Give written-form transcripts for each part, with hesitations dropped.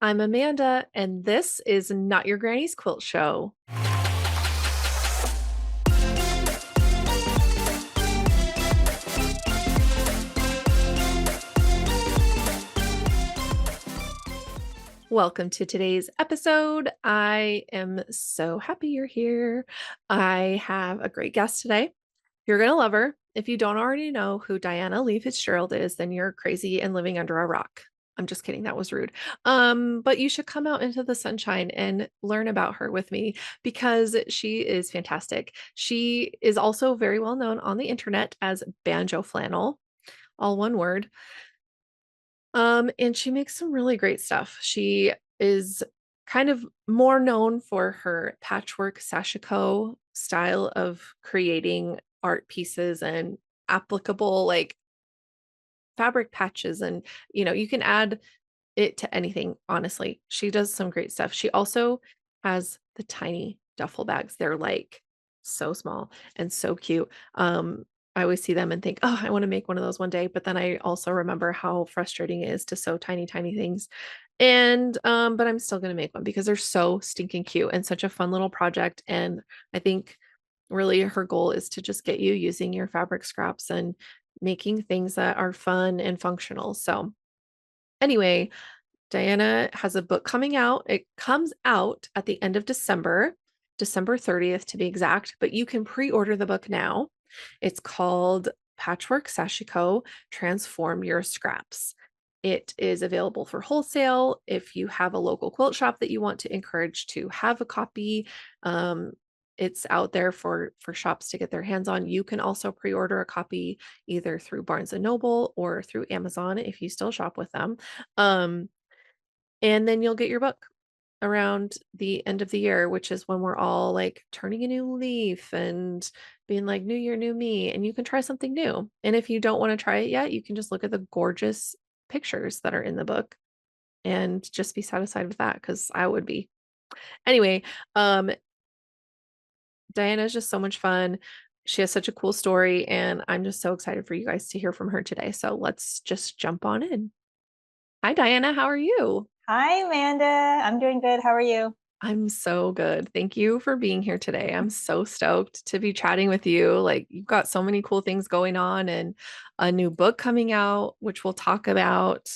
I'm Amanda, and this is Not Your Granny's Quilt Show. Welcome to today's episode. I am so happy you're here. I have a great guest today. You're going to love her. If you don't already know who Diana Lee Fitzgerald is, then you're crazy and living under a rock. I'm just kidding. That was rude. But you should come out into the sunshine and learn about her with me because she is fantastic. She is also very well known on the internet as Banjoflannel, all one word. And she makes some really great stuff. She is kind of more known for her patchwork Sashiko style of creating art pieces and applicable like fabric patches, and you can add it to anything. Honestly, she does some great stuff. She also has the tiny duffel bags. They're like so small and so cute. I always see them and think, oh, I want to make one of those one day, but then I also remember how frustrating it is to sew tiny things. And but I'm still going to make one because they're so stinking cute and such a fun little project. And I think really her goal is to just get you using your fabric scraps and making things that are fun and functional. So anyway, Diana has a book coming out. It comes out at the end of December, December 30th to be exact, but you can pre-order the book now. It's called Patchwork Sashiko: Transform Your Scraps. It is available for wholesale. If you have a local quilt shop that you want to encourage to have a copy, it's out there for shops to get their hands on. You can also pre-order a copy either through Barnes and Noble or through Amazon if you still shop with them. Um, and then you'll get your book around the end of the year, which is when we're all like turning a new leaf and being like, new year, new me. And you can try something new. And if you don't want to try it yet, you can just look at the gorgeous pictures that are in the book and just be satisfied with that, because I would be. Anyway, Diana is just so much fun. She has such a cool story, and I'm just so excited for you guys to hear from her today. So let's just jump on in. Hi, Diana. How are you? Hi, Amanda. I'm doing good. How are you? I'm so good. Thank you for being here today. I'm so stoked to be chatting with you. Like, you've got so many cool things going on and a new book coming out, which we'll talk about.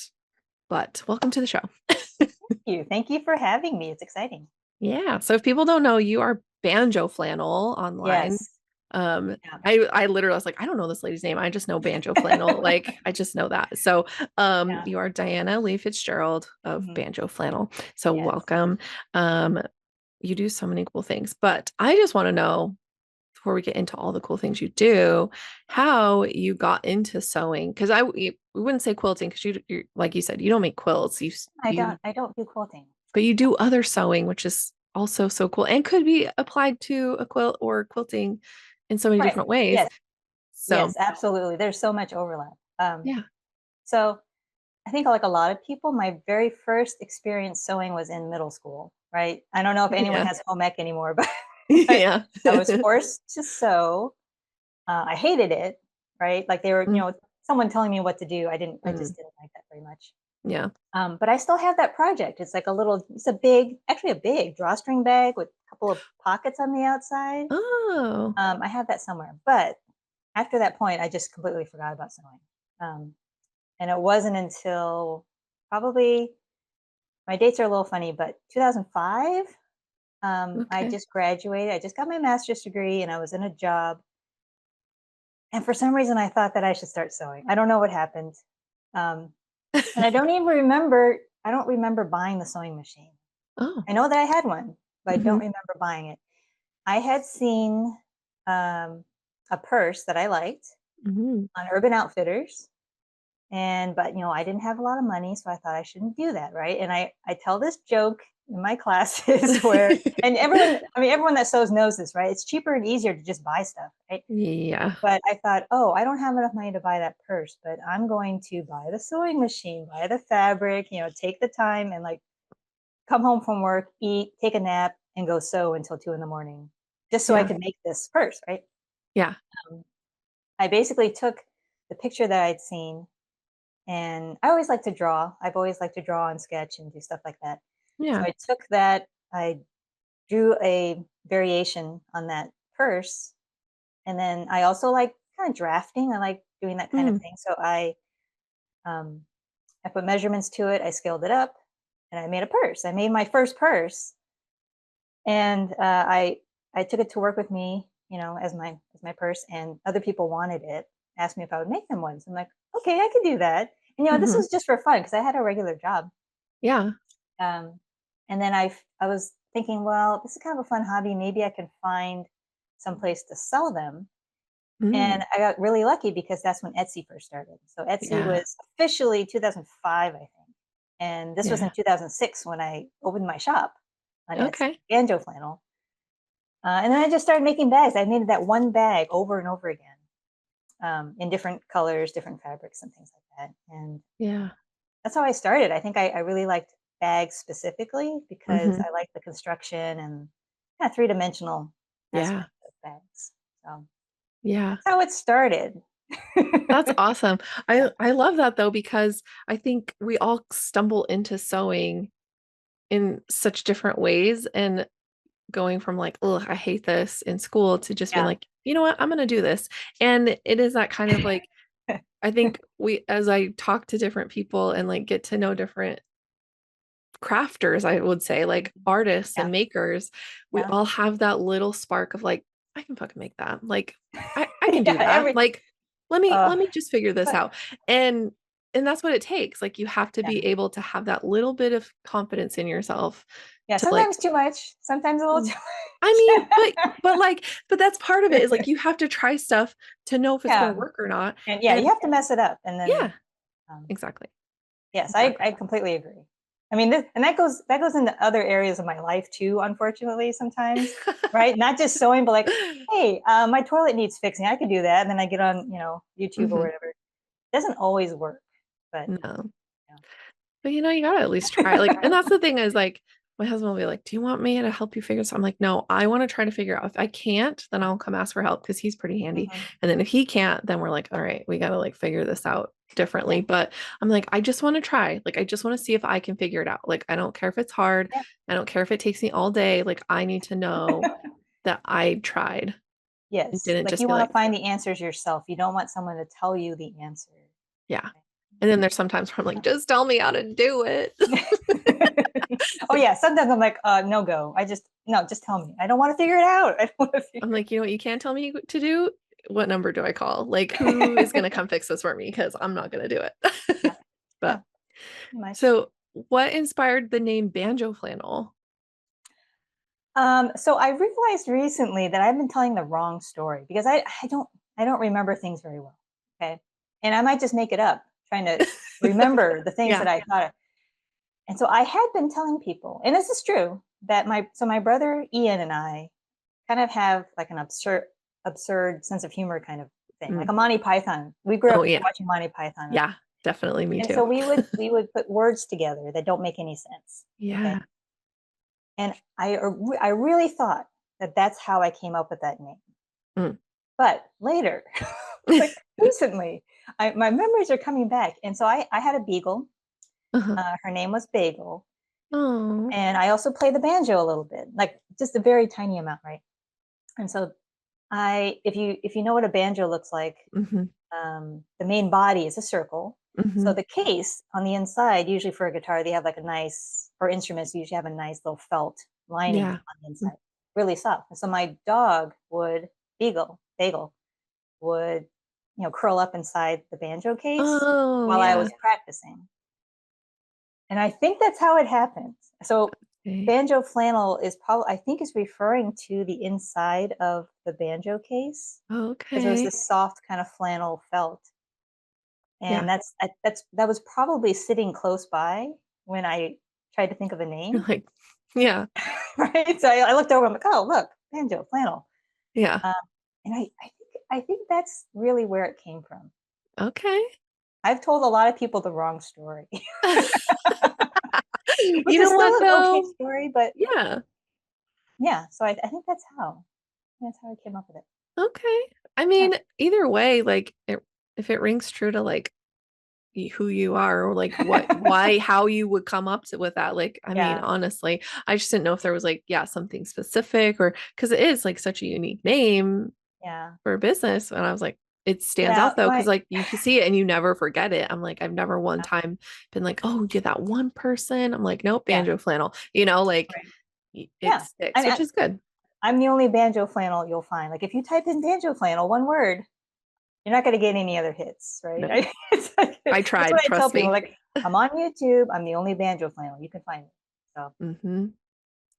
But welcome to the show. Thank you. Thank you for having me. It's exciting. Yeah. So if people don't know, you are Banjo Flannel online. Yes. Um, Yeah. I literally was like, I don't know this lady's name. I just know Banjo Flannel. Like, I just know that. So Yeah. you are Diana Lee Fitzgerald of hmm Banjo Flannel. So Yes. welcome. Um, you do so many cool things, but I just want to know, before we get into all the cool things you do, how you got into sewing. Because we wouldn't say quilting because you like you said, you don't make quilts. I You don't I don't do quilting. but you do other sewing, which is also so cool and could be applied to a quilt or quilting in so many Right. different ways. Yes. So Yes, absolutely. There's so much overlap. yeah, So I think like a lot of people, my very first experience sewing was in middle school, right? I don't know if anyone yeah, has home ec anymore, but yeah. I was forced to sew. I hated it, right? Like they were, Mm, someone telling me what to do. I mm, just didn't like that very much. yeah. But I still have that project. It's like it's a big, actually a big drawstring bag with a couple of pockets on the outside. Oh, I have that somewhere. But after that point, I just completely forgot about sewing. Um, and it wasn't until probably, my dates are a little funny, but 2005, I okay. just graduated. I just got my master's degree and I was in a job. And for some reason, I thought that I should start sewing. I don't know what happened. Um, and I don't remember buying the sewing machine. Oh, I know that I had one, but I don't hmm, remember buying it. I had seen um, a purse that I liked hmm, on Urban Outfitters, but I didn't have a lot of money, so I thought I shouldn't do that, right? And I tell this joke in my classes where, and everyone that sews knows this, right? It's cheaper and easier to just buy stuff, right? yeah, But I thought, oh, I don't have enough money to buy that purse, but I'm going to buy the sewing machine, buy the fabric, take the time and like come home from work, eat, take a nap, and go sew until 2 in the morning, just so I yeah, could make this purse, right? yeah. Um, I basically took the picture that I'd seen and I always like to draw. I've always liked to draw and sketch and do stuff like that. So Yeah. I took that, I drew a variation on that purse, and then I also like kind of drafting. I like doing that kind of Mm. thing. So um, I put measurements to it. I scaled it up, and I made a purse. I made my first purse, and I took it to work with me, as my purse. And other people wanted it, asked me if I would make them ones. I'm like, okay, I could do that. And this Mhm. was just for fun because I had a regular job. Yeah. Um, and then I was thinking, well, this is kind of a fun hobby. Maybe I can find some place to sell them. Mm. And I got really lucky because that's when Etsy first started. So Etsy Yeah. was officially 2005, I think. And this was in Yeah. 2006 when I opened my shop on Etsy, Okay. Banjoflannel. And then I just started making bags. I made that one bag over and over again, in different colors, different fabrics, and things like that. And Yeah. that's how I started. I think I really liked bags specifically because Mhm. I like the construction and kind of three-dimensional Yeah. aspect of bags. So Yeah. that's how it started. That's awesome. Yeah. I love that though, because I think we all stumble into sewing in such different ways, and going from like, "Oh, I hate this," in school to just being Yeah. like, "You know what? I'm gonna do this." And it is that kind of like, I think we as I talk to different people and like get to know different crafters, I would say, like artists Yeah. and makers, we Yeah. all have that little spark of like, I can fucking make that. Like, I can do Yeah. that. Like, Uh, let me just figure this but out. And and that's what it takes. Like you have to yeah. be able to have that little bit of confidence in yourself Yeah. to like, Sometimes too much. Sometimes a little mm, too I mean, much. but that's part of it is like you have to try stuff to know if it's gonna Yeah. work or not. And yeah, you And have to mess it up, and then yeah, um, exactly. yes, Exactly. I completely agree. I mean, and that goes into other areas of my life too, unfortunately, sometimes, right? Not just sewing, but like, hey, my toilet needs fixing. I could do that, and then I get on, YouTube or Mhm. whatever. It doesn't always work, but No. you But, you know, you gotta at least try, like and that's the thing is, like, my husband will be like, "Do you want me to help you figure this?" I'm like, "No, I wanna try to figure out if I can't, then I'll come ask for help because he's pretty handy, Mhm. and then if he can't, then we're like, "All right, we gotta, like, figure this out differently," Yeah, but I'm like, "I just wanna try, like, I just wanna see if I can figure it out, like, I don't care if it's hard, yeah. I don't care if it takes me all day, like, I need to know that I tried and Yes, didn't like just you be want like." to find the answers yourself. You don't want someone to tell you the answer. Yeah, and then there's sometimes where I'm like, "Just tell me how to do it." Oh yeah, sometimes I'm like, no go. No, just tell me. I don't want to figure it out. I don't want to I'm figure like, "You know what you can't tell me to do? What number do I call? Like, who is gonna come fix this for me? Because 'Cause I'm not gonna do Yeah, it." yeah, But pretty much. so what inspired the name Banjoflannel? So I realized recently that I've been telling the wrong story because I don't remember things very well. Okay. And I might just make it up, trying to remember the things Yeah. that I thought. And so I had been telling people, and this is true, that my brother Ian and I kind of have like an absurd sense of humor kind of thing, like Mm. a Monty Python. We grew Oh, up yeah. watching Monty Python, Yeah, definitely me and too. so we would put words together that don't make any sense. Okay, Yeah. and I really thought that that's how I came up with that name. Mm. But later, like recently, my memories are coming back, and so I had a beagle. Uh-huh. Her name was Bagel, Oh. and I also play the banjo a little bit, like just a very tiny amount, right? And so if you know what a banjo looks like, Mhm. the main body is a circle. So Mhm. the case on the inside, usually for a guitar, they have like a nice, or instruments usually have a nice little felt lining Yeah. on the Mm. inside, really soft. And so my dog would, Bagel would, curl up inside the banjo case Oh, while I yeah. was practicing. And I think that's how it happened. So Okay. banjo flannel is probably, I think, is referring to the inside of the banjo case because it was Okay. this soft kind of flannel felt. Yeah. And that was probably sitting close by when I tried to think of a You're name, like, yeah. right? So I looked over. I'm like, oh, look, banjo flannel, Yeah. um, and I think that's really where it came from. Okay. I've told a lot of people the wrong story, which You is know still what an okay though? story, but Yeah. yeah. So I think that's how I came up with it. Okay. I Yeah, mean, either way, like, if it rings true to, like, who you are, or like why, how you would come up to with that. Like, I mean, Yeah. honestly, I just didn't know if there was like, yeah, something specific, or because it is like such a unique name Yeah. for a business. And I was like, it stands Yeah. out though, because My like you can see it and you never forget it. I'm like, I've never one yeah. time been like, oh, did that one person? I'm like, nope, Yeah. banjo flannel, like Right. it Yeah. sticks, which is good. I'm the only banjo flannel you'll find. Like if you type in banjo flannel, one word, you're not going to get any other hits, right? No, It's like, I that's what tried, I tell trust people. me. Like I'm on YouTube. I'm the only banjo flannel. You can find me. So Hmm.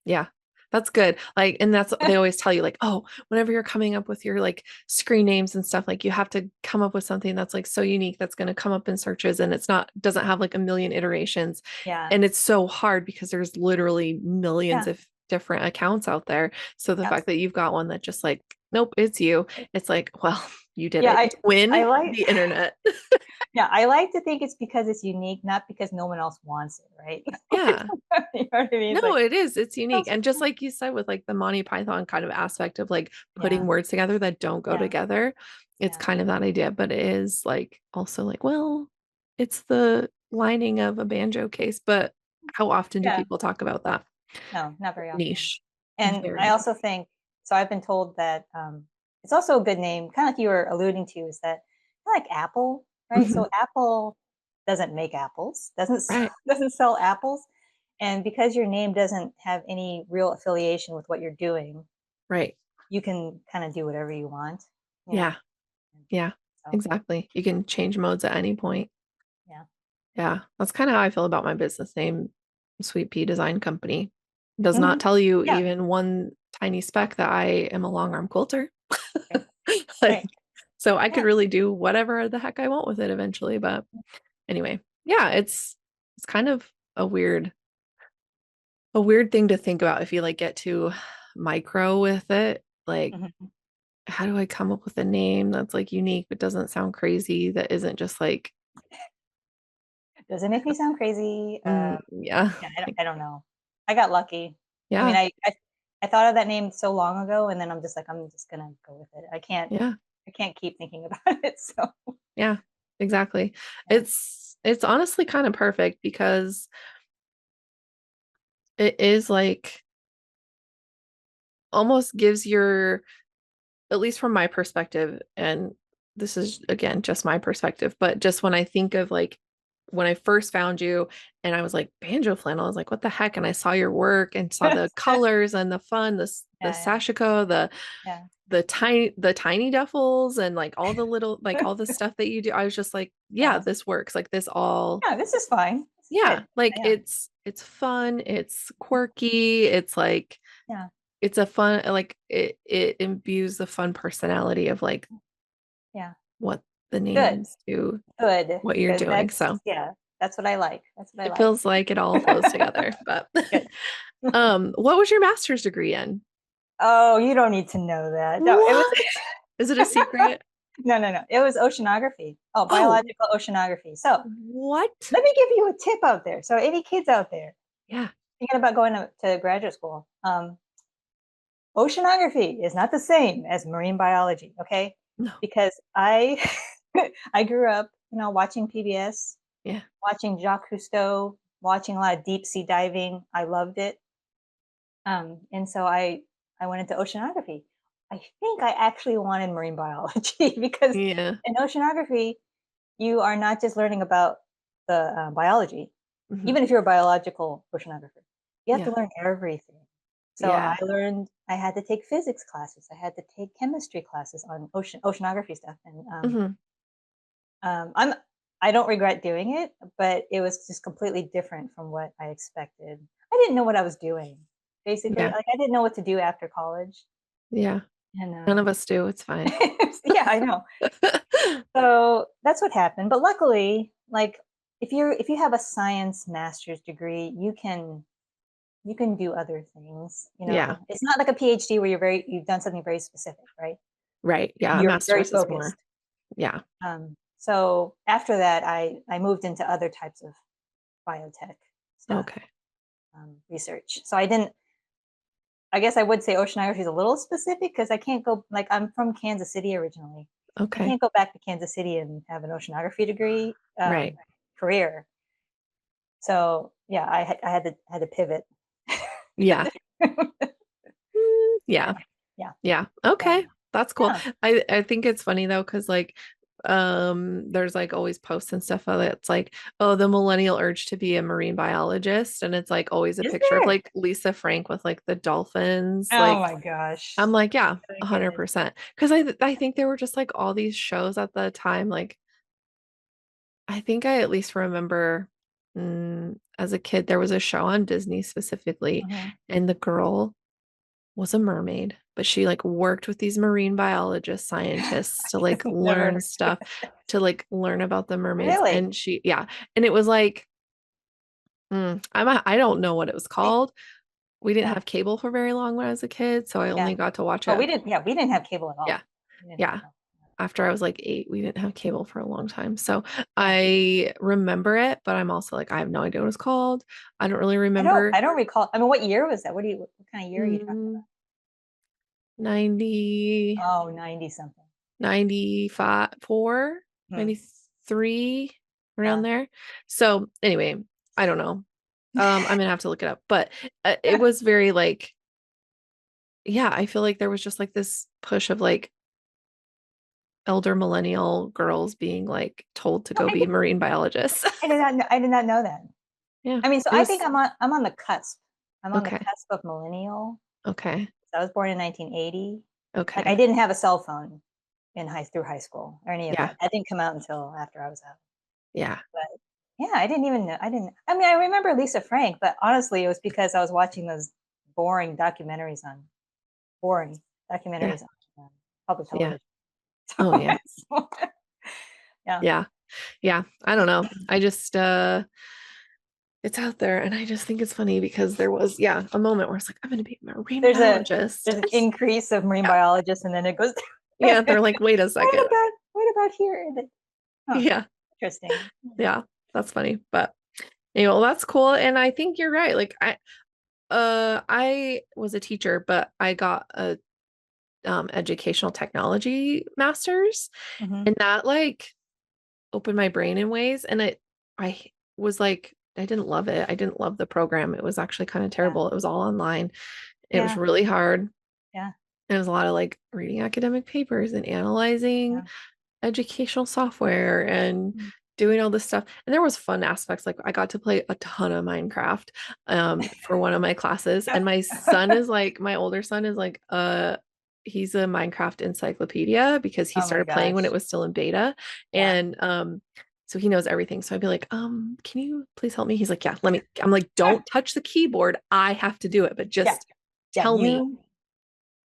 Yeah, that's good. Like, and that's they always tell you, like, oh, whenever you're coming up with your like screen names and stuff, like you have to come up with something that's like so unique that's going to come up in searches, and it's not doesn't have like a million iterations. yeah, And it's so hard because there's literally millions yeah, of different accounts out there. So the fact that absolutely. you've got one that just like, nope, it's you. It's like, well, you did Yeah, it. I Win like. the internet. Yeah, I like to think it's because it's unique, not because no one else wants it, right? Yeah. You know what I mean? It's No, like, it is. It's unique. that's And just like you said, with like the Monty Python kind of aspect of like putting yeah, words together that don't go yeah, together, it's yeah. kind of that idea. But it is like also like, well, it's the lining of a banjo case. But how often do Yeah, people talk about that? no, not very often. Niche. And Very I niche. also think so. I've been told that it's also a good name, kind of like you were alluding to, is that kind of like Apple, right? Mhm. So Apple doesn't make apples, doesn't Right. doesn't sell apples, and because your name doesn't have any real affiliation with what you're doing, Right. you can kind of do whatever you want, you know. Yeah. Yeah. So Exactly. You can change modes at any point. yeah. Yeah. That's kind of how I feel about my business name, Sweet Pea Design Company. Does not Hmm. tell you Yeah. even one tiny speck that I am a long arm quilter. Right. Like, Right. so I could Yeah. really do whatever the heck I want with it eventually. But anyway, yeah, it's kind of a weird thing to think about if you like get too micro with it. Like, Mhm. how do I come up with a name that's like unique but doesn't sound crazy, that isn't just like, Does it make me sound crazy? yeah, Yeah, I don't, like, I don't know. I got lucky. I mean, yeah, I thought of that name so long ago, and then I'm just like, I'm just gonna go with it. yeah, I can't keep thinking about it. So yeah, exactly. yeah. It's honestly kind of perfect because it is like almost gives your, at least from my perspective, and this is again just my perspective, but just when I think of like when I first found you and I was like banjo flannel, I was like, what the heck? And I saw your work and saw the colors and the fun, the Yeah, Sashiko, yeah, the tiny duffels and like all the little like yeah. all the stuff that you do. I was just like, yeah, Yeah. this works. Like this all, Yeah, this is fine. This is yeah, good. like Yeah, it's fun, it's quirky, it's like yeah, it's a fun, like it imbues the fun personality of like yeah. what the Good, names do, good, what you're because doing. So yeah, that's what I like. That's what I it like. feels like it all flows together. But Good. what was your master's degree in? Oh, you don't need to know that. No, it was What? Is it a secret? no, no, no. It was oceanography. Oh, Oh, biological oceanography. So what? let me give you a tip out there. So any kids out there Yeah. thinking about going to graduate school, oceanography is not the same as marine biology, okay? No. Because I I grew up, watching PBS, Yeah. watching Jacques Cousteau, watching a lot of deep sea diving. I loved it. And so I went into oceanography. I think I actually wanted marine biology because Yeah. in oceanography, you are not just learning about the biology, Mhm. even if you're a biological oceanographer, you have to Yeah. learn everything. So Yeah. I had to take physics classes, I had to take chemistry classes on oceanography stuff, and Mhm. I'm I don't regret doing it, but it was just completely different from what I expected. I didn't know what I was doing. Basically, Yeah. like I didn't know what to do after college, Yeah. and None of us do. It's fine. yeah, I know. So that's what happened. But luckily, like if you have a science master's degree, you can do other things. Yeah. It's not like a PhD where you've done something very specific, right? Right. Yeah. A You're very master's is more. focused. Yeah. So after that, I moved into other types of biotech stuff, Okay. research. So I didn't. I guess I would say oceanography is a little specific because I can't go like I'm from Kansas City originally, I Okay. can't go back to Kansas City and have an oceanography degree Right. career. So yeah, I had to pivot. Yeah. Yeah. Yeah, yeah, Yeah. yeah, Okay. That's cool. yeah. I think it's funny though, because like there's like always posts and stuff of it. It's like, oh, the millennial urge to be a marine biologist. And it's like always a Is picture of there? like Lisa Frank with like the dolphins. Oh Like my gosh. I'm like, yeah, Oh my goodness. 100%. Because I think there were just like all these shows at the time. Like I think I at least remember as a kid, there was a show on Disney specifically, Mhm. and the girl was a mermaid, but she like worked with these marine biologist scientists to like Never learn stuff, to like learn about the mermaids. really. And yeah, and it was like, I don't know what it was called. We didn't Yeah, have cable for very long when I was a kid, so I yeah. only got to watch Oh, it. we didn't have cable at Yeah, all. We didn't have yeah. cable. After I was like 8, we didn't have cable for a long time. So Yeah. I remember it, but I'm also like, I have no idea what it's called. I don't really remember. I don't recall. I mean, what year was that? What kind of year are you talking Mm, 90, about? Oh, 90 something. 95, 4, Hmm. 93, around Yeah. there. So anyway, I don't know. I'm gonna have to look it up, but it was very like, yeah, I feel like there was just like this push of like elder millennial girls being like told to No, go be marine biologists. I did not know that. Yeah, I mean, so it I think was I'm on the cusp. I'm on the okay. cusp of millennial. Okay. So I was born in 1980. Like I Okay. didn't have a cell phone through high school or any of Yeah. that. That didn't come out until after I was out. Yeah. But yeah, I didn't even know. I didn't. I mean, I remember Lisa Frank, but honestly, it was because I was watching those boring documentaries on boring Yeah. documentaries on public Yeah. television. Oh yeah. So, yeah. Yeah. Yeah. I don't know. I just it's out there and I just think it's funny because there was, yeah, a moment where it's like, I'm gonna be a marine There's a biologist. there's an increase of marine Yeah. biologists, and then it goes. Yeah. They're like, wait a second. What about here? Huh. Yeah. Interesting. Yeah. That's funny. But anyway, well, that's cool. And I think you're right. Like I was a teacher, but I got a educational technology master's, Mhm. and that like opened my brain in ways. And I was like, I didn't love it. I didn't love the program. It was actually kind of Yeah. terrible. It was all online. It was Yeah. really hard. Yeah. It was a lot of like reading academic papers and analyzing Yeah. educational software and Mm. doing all this stuff. And there was fun aspects. Like I got to play a ton of Minecraft for one of my classes. And my older son is like he's a Minecraft encyclopedia because he Oh my started playing when it gosh. was still in beta. Yeah. And so he knows everything. So I'd be like, can you please help me? He's like, yeah, let me. I'm like, don't touch the keyboard. I have to do it, but Yeah. just Yeah. tell me.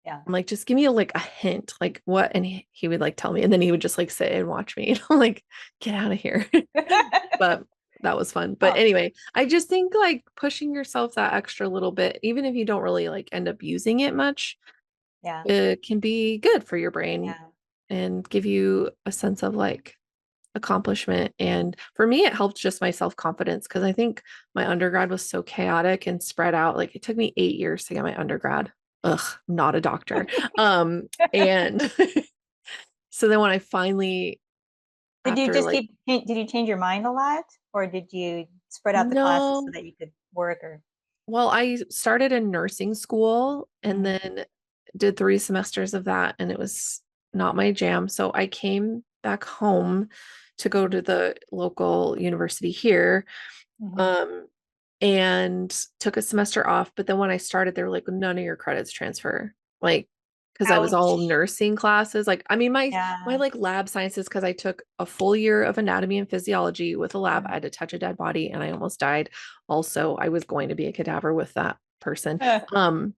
Yeah. I'm like, just give me like a hint, like what? And he would like tell me, and then he would just like sit and watch me. And I'm like, get out of here. But that was fun. But Oh, anyway, I just think like pushing yourself that extra little bit, even if you don't really like end up using it much, yeah. it can be good for your brain Yeah. and give you a sense of like accomplishment. And for me, it helped just my self confidence because I think my undergrad was so chaotic and spread out. Like it took me 8 years to get my undergrad. Ugh, not a doctor. And so then when I finally, after like, Did you change your mind a lot, or did you spread out the classes so no, that you could work or? well, I started in nursing school and Mhm. then did 3 semesters of that, and it was not my jam. So I came back home to go to the local university here, Mhm. um, and took a semester off. But then when I started, they were like, none of your credits transfer. Like, because I was all Ouch. nursing classes. Like, I mean, my Yeah. like lab sciences, because I took a full year of anatomy and physiology with a lab. Yeah. I had to touch a dead body and I almost died. Also, I was going to be a cadaver with that person. Um,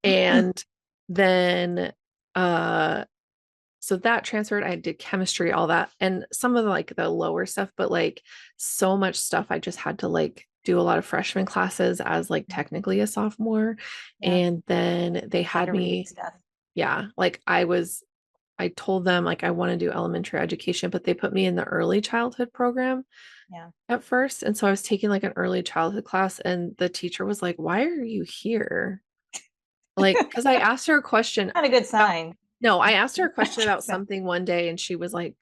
and then uh so that transferred. I did chemistry, all that, and some of like the lower stuff, but like so much stuff I just had to like do a lot of freshman classes as like Yeah. technically a sophomore. Yeah. And then they Had had to read me, stuff. yeah, like I told them like I want to do elementary education, but they put me in the early childhood program Yeah. at first. And so I was taking like an early childhood class, and the teacher was like, why are you here? Like, because I asked her a question. Not a good sign. No, I asked her a question about something one day and she was like,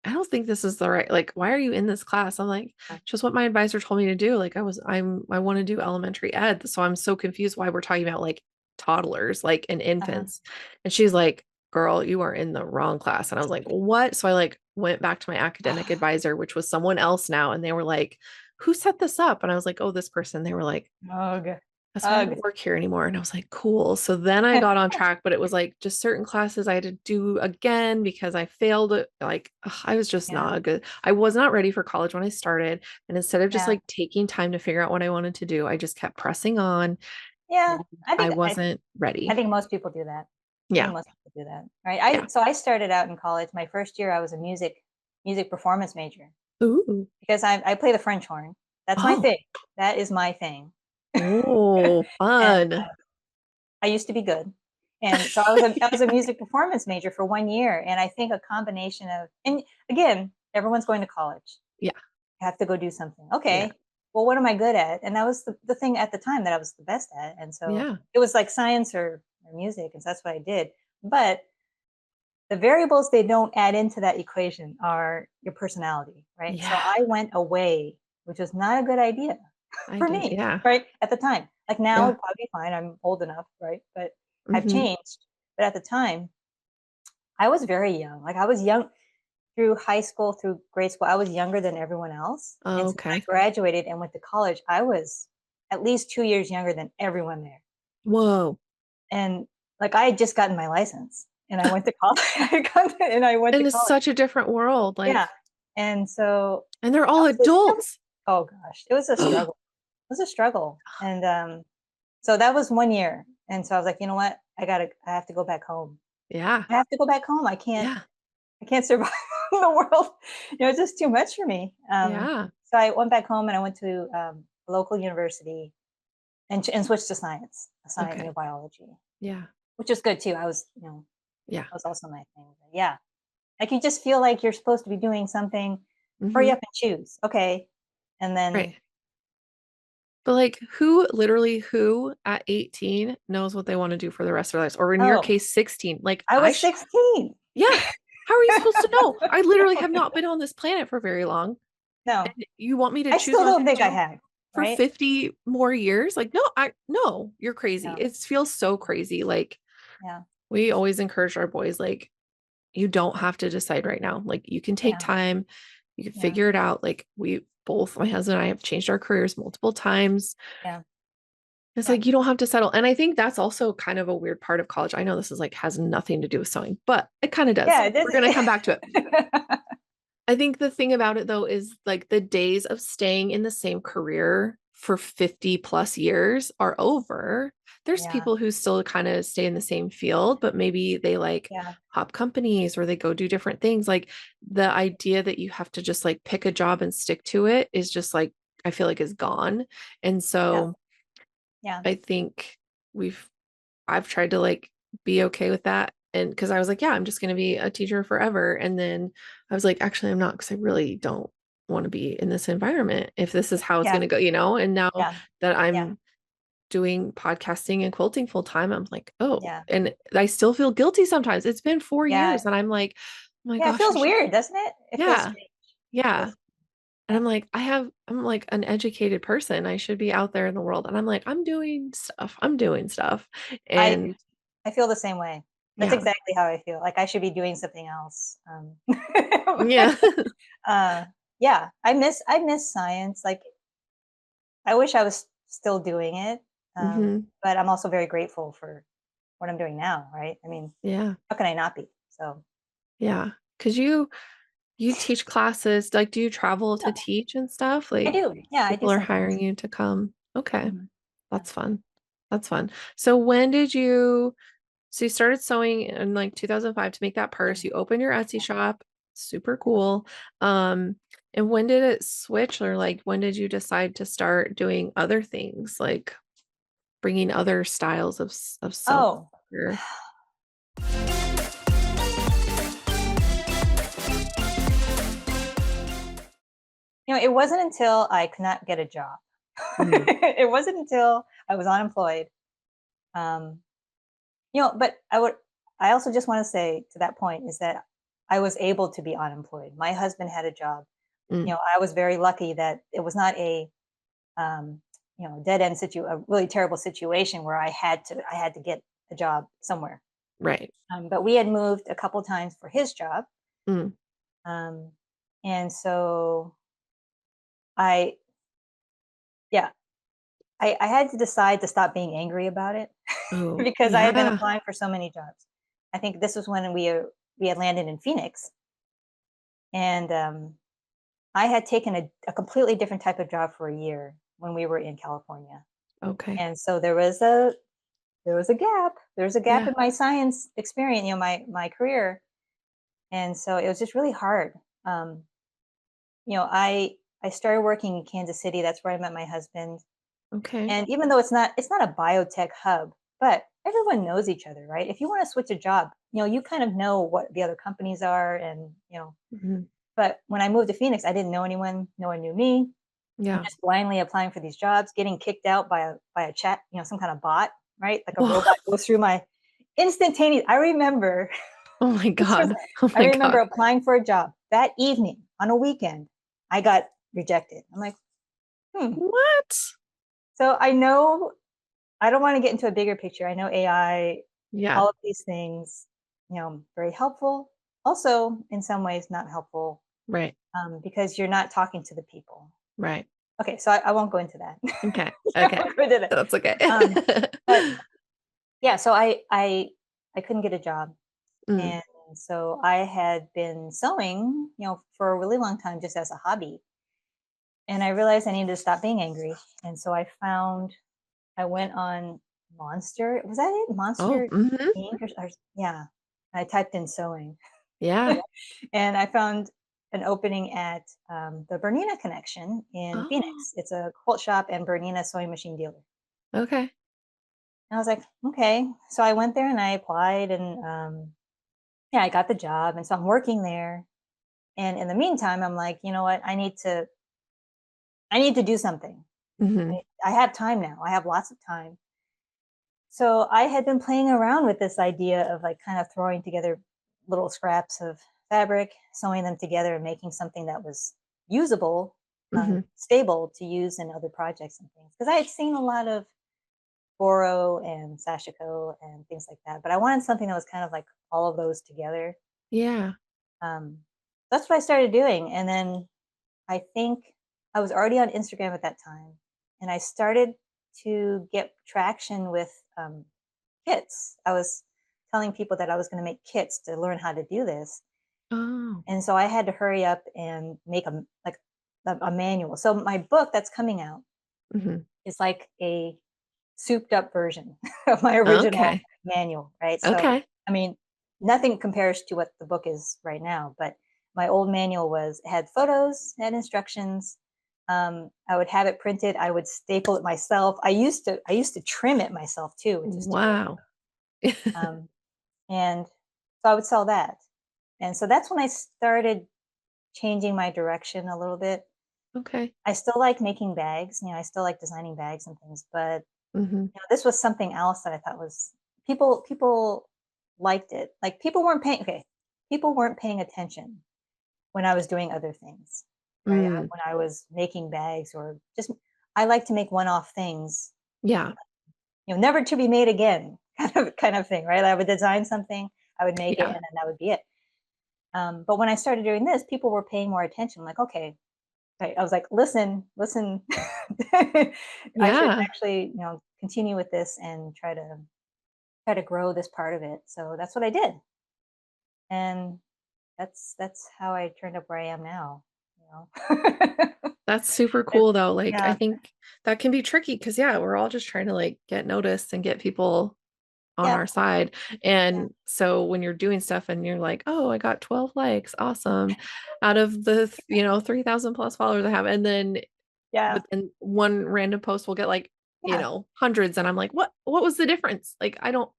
I don't think this is the right, like, why are you in this class? I'm like, just what my advisor told me to do. Like, I want to do elementary ed. So I'm so confused why we're talking about like toddlers, like, and Uh-huh. infants. And she's like, girl, you are in the wrong class. And I was like, what? So I like went back to my academic advisor, which was someone else now. And they were like, who set this up? And I was like, oh, this person. They were like, Ugh. that's why I Ugh. don't work here anymore. And I was like, cool. So then I got on track, but it was like just certain classes I had to do again because I failed it. Like, ugh, I was just Yeah. not good. I was not ready for college when I started. And instead of just Yeah. like taking time to figure out what I wanted to do, I just kept pressing on. Yeah. And I I think I wasn't I ready. think most people do that. I think Yeah. most people do that, right? Yeah. I started out in college. My first year, I was a music performance major Ooh. because I play the French horn. That's my Oh. thing. That is my thing. Oh, And fun. I used to be good. And so I was a music performance major for 1 year, and I think a combination of, and again, everyone's going to college. Yeah. You have to go do something. Yeah. Okay, well, what am I good at? And that was the thing at the time that I was the best at. And so Yeah. it was like science or music, and so that's what I did. But the variables they don't add into that equation are your personality, right? So Yeah. I went away, which was not a good idea I for did. me, Yeah. right? At the time. Like now Yeah. it'd probably be fine. I'm old enough, right? But I've Mm-hmm. changed. But at the time, I was very young. Like I was young through high school, through grade school. I was younger than everyone else. And Oh, so when I okay. graduated and went to college, I was at least 2 years younger than everyone there. Whoa. And like I had just gotten my license and I went to college. And I went to And it's college. such a different world. Yeah. Like, And so and they're that all was a adults. oh gosh, it was a struggle. It was a struggle. And so that was 1 year. And so I was like, you know what? I have to go back home. Yeah. I have to go back home. Yeah. I can't survive in the world. It's just too much for me. Yeah. So I went back home and I went to a local university and switched to science, Okay. biology, Yeah. which is good too. Yeah. That was also my thing. But yeah. Like you just feel like you're supposed to be doing something, hurry Mhm. up and choose. Okay. And Right. then But, like, who at 18 knows what they wanna do for the rest of their lives? Or in your oh, case, 16. Like, I I was sh 16. yeah. How are you supposed to know? I literally have not been on this planet for very long, No, and you want me to I choose still on don't that think I job have. for Right? 50 more years? Like, no, you're crazy. Yeah. It feels so crazy. Like, Yeah. we always encourage our boys, like, you don't have to decide right now. Like, you can take Yeah. time, you can Yeah. figure it out. Like, my husband and I have changed our careers multiple times. Yeah. It's Yeah. like you don't have to settle. And I think that's also kind of a weird part of college. I know this is like has nothing to do with sewing, but it kind of does. Yeah. It We're going to come back to it. doesn't. I think the thing about it though is like the days of staying in the same career for 50 plus years are over. There's Yeah. people who still kind of stay in the same field, but maybe they like Yeah. hop companies or they go do different things. Like the idea that you have to just like pick a job and stick to it is just like, I feel like is gone. And Yeah. so Yeah. I think I've tried to like be okay with that. And because I was like, yeah, I'm just going to be a teacher forever. And then I was like, actually, I'm not because I really don't want to be in this environment if this is how it's going Yeah. to go, you know? And now Yeah. that Yeah. I'm doing podcasting and quilting full time, I'm like, oh, Yeah. and I still feel guilty sometimes. It's been 4 years Yeah. and I'm like, oh my Yeah. It gosh, I feels should, weird, doesn't it? It feels yeah, strange. It yeah. feels, And yeah. I'm like an educated person. I should be out there in the world. And I'm like, I'm doing stuff. I'm doing stuff. I And I feel the same way. That's yeah, exactly how I feel. Like I should be doing something else. yeah. uh, yeah, I miss science. Like I wish I was still doing it, hmm but I'm also very grateful for what I'm doing now. Right? I mean, Yeah. how can I not be? So Yeah. Cause you teach classes, like, do you travel to yeah, teach and stuff? I Like, do. Yeah, I do people are sometimes. hiring you to come. Okay. Mhm. Yeah. That's fun. That's fun. So when did you so you started sewing in like 2005 to make that Yeah. purse. You opened your Etsy Yeah. shop. Super Yeah. cool. Um, and when did it switch or like when did you decide to start doing other things like bringing other styles of sewing? Oh, Or- it wasn't until I could not get a job. Mm, It wasn't until I was unemployed. Um, but I also just want to say to that point is that I was able to be unemployed. My husband had a job. Mm, I was very lucky that it was not a um, dead end a really terrible situation where I had to get a job somewhere. right. But we had moved a couple times for his job, Mm. um, and so I yeah I had to decide to stop being angry about it Oh, because I had been yeah. applying for so many jobs. I think this was when we had landed in Phoenix, and I had taken a completely different type of job for a year when we were in California, Okay. and so there was a gap. There was a gap Yeah. in my science experience, my career, and so it was just really hard. Um, I started working in Kansas City. That's where I met my husband. Okay. And even though it's not a biotech hub, but everyone knows each other, right? If you want to switch a job, you kind of know what the other companies are, and Mhm. But when I moved to Phoenix, I didn't know anyone. No one knew me. I'm Yeah. just blindly applying for these jobs, getting kicked out by a chat, some kind of bot, right? Like a robot goes through my instantaneous. I remember Oh my this was. god. Oh I my remember god. applying for a job that evening on a weekend. I got rejected. I'm like, hmm. What? So I know I don't want to get into a bigger picture. I know AI, Yeah. all of these things, very helpful. Also, in some ways, not helpful Right. because you're not talking to the people. Right. Okay, so I won't go into that. Okay. I Okay. won't go into that. That's okay. Um, but yeah, so I couldn't get a job, Mm. and so I had been sewing, for a really long time just as a hobby, and I realized I needed to stop being angry, and so I went on Monster. Was that it? Oh, Monster mhm. Inc. Yeah. I typed in sewing, Yeah. and I found an opening at the Bernina Connection in Oh, Phoenix. It's a quilt shop and Bernina sewing machine dealer. okay. And I was like, okay. So I went there and I applied, and yeah, I got the job. And so I'm working there. And in the meantime, I'm like, you know what? I need to do something. Mhm. I have time now. I have lots of time. So I had been playing around with this idea of like kind of throwing together little scraps of fabric, sewing them together, and making something that was usable, Mhm. stable to use in other projects and things. Because I had seen a lot of Boro and Sashiko and things like that, but I wanted something that was kind of like all of those together. Yeah. Um, that's what I started doing, and then I think I was already on Instagram at that time, and I started to get traction with kits. I was telling people that I was going to make kits to learn how to do this, Oh. and so I had to hurry up and make a manual. So my book that's coming out Mhm. is like a souped up version of my original Okay. manual, right? So, Okay. I mean, nothing compares to what the book is right now, but my old manual had photos, had instructions. I would have it printed. I would staple it myself. I used to trim it myself too, which is terrible. Wow. Um, and so I would sell that. And so that's when I started changing my direction a little bit. Okay. I still like making bags, I still like designing bags and things, but Mhm. this was something else that I thought was people liked it. Like people weren't paying attention when I was doing other things, right? Mm. When I was making bags or just I like to make one-off things, Yeah. never to be made again, kind of thing, right? I would design something, I would make it, Yeah. and then that would be it. But when I started doing this, people were paying more attention. I'm like, okay, I was like, listen, listen, I should Yeah. actually, continue with this and try to grow this part of it. So that's what I did. And that's how I turned up where I am now, you know. That's super It cool though. Like, I yeah, think that can be tricky because yeah, we're all just trying to like get noticed and get people on yep, our side. yeah, And so when you're doing stuff and you're like, "Oh, I got 12 likes. Awesome." Out of the, 3,000 plus followers I have. And then yeah, but then one random post will get like, yeah. hundreds and I'm like, What was the difference?" Like, I don't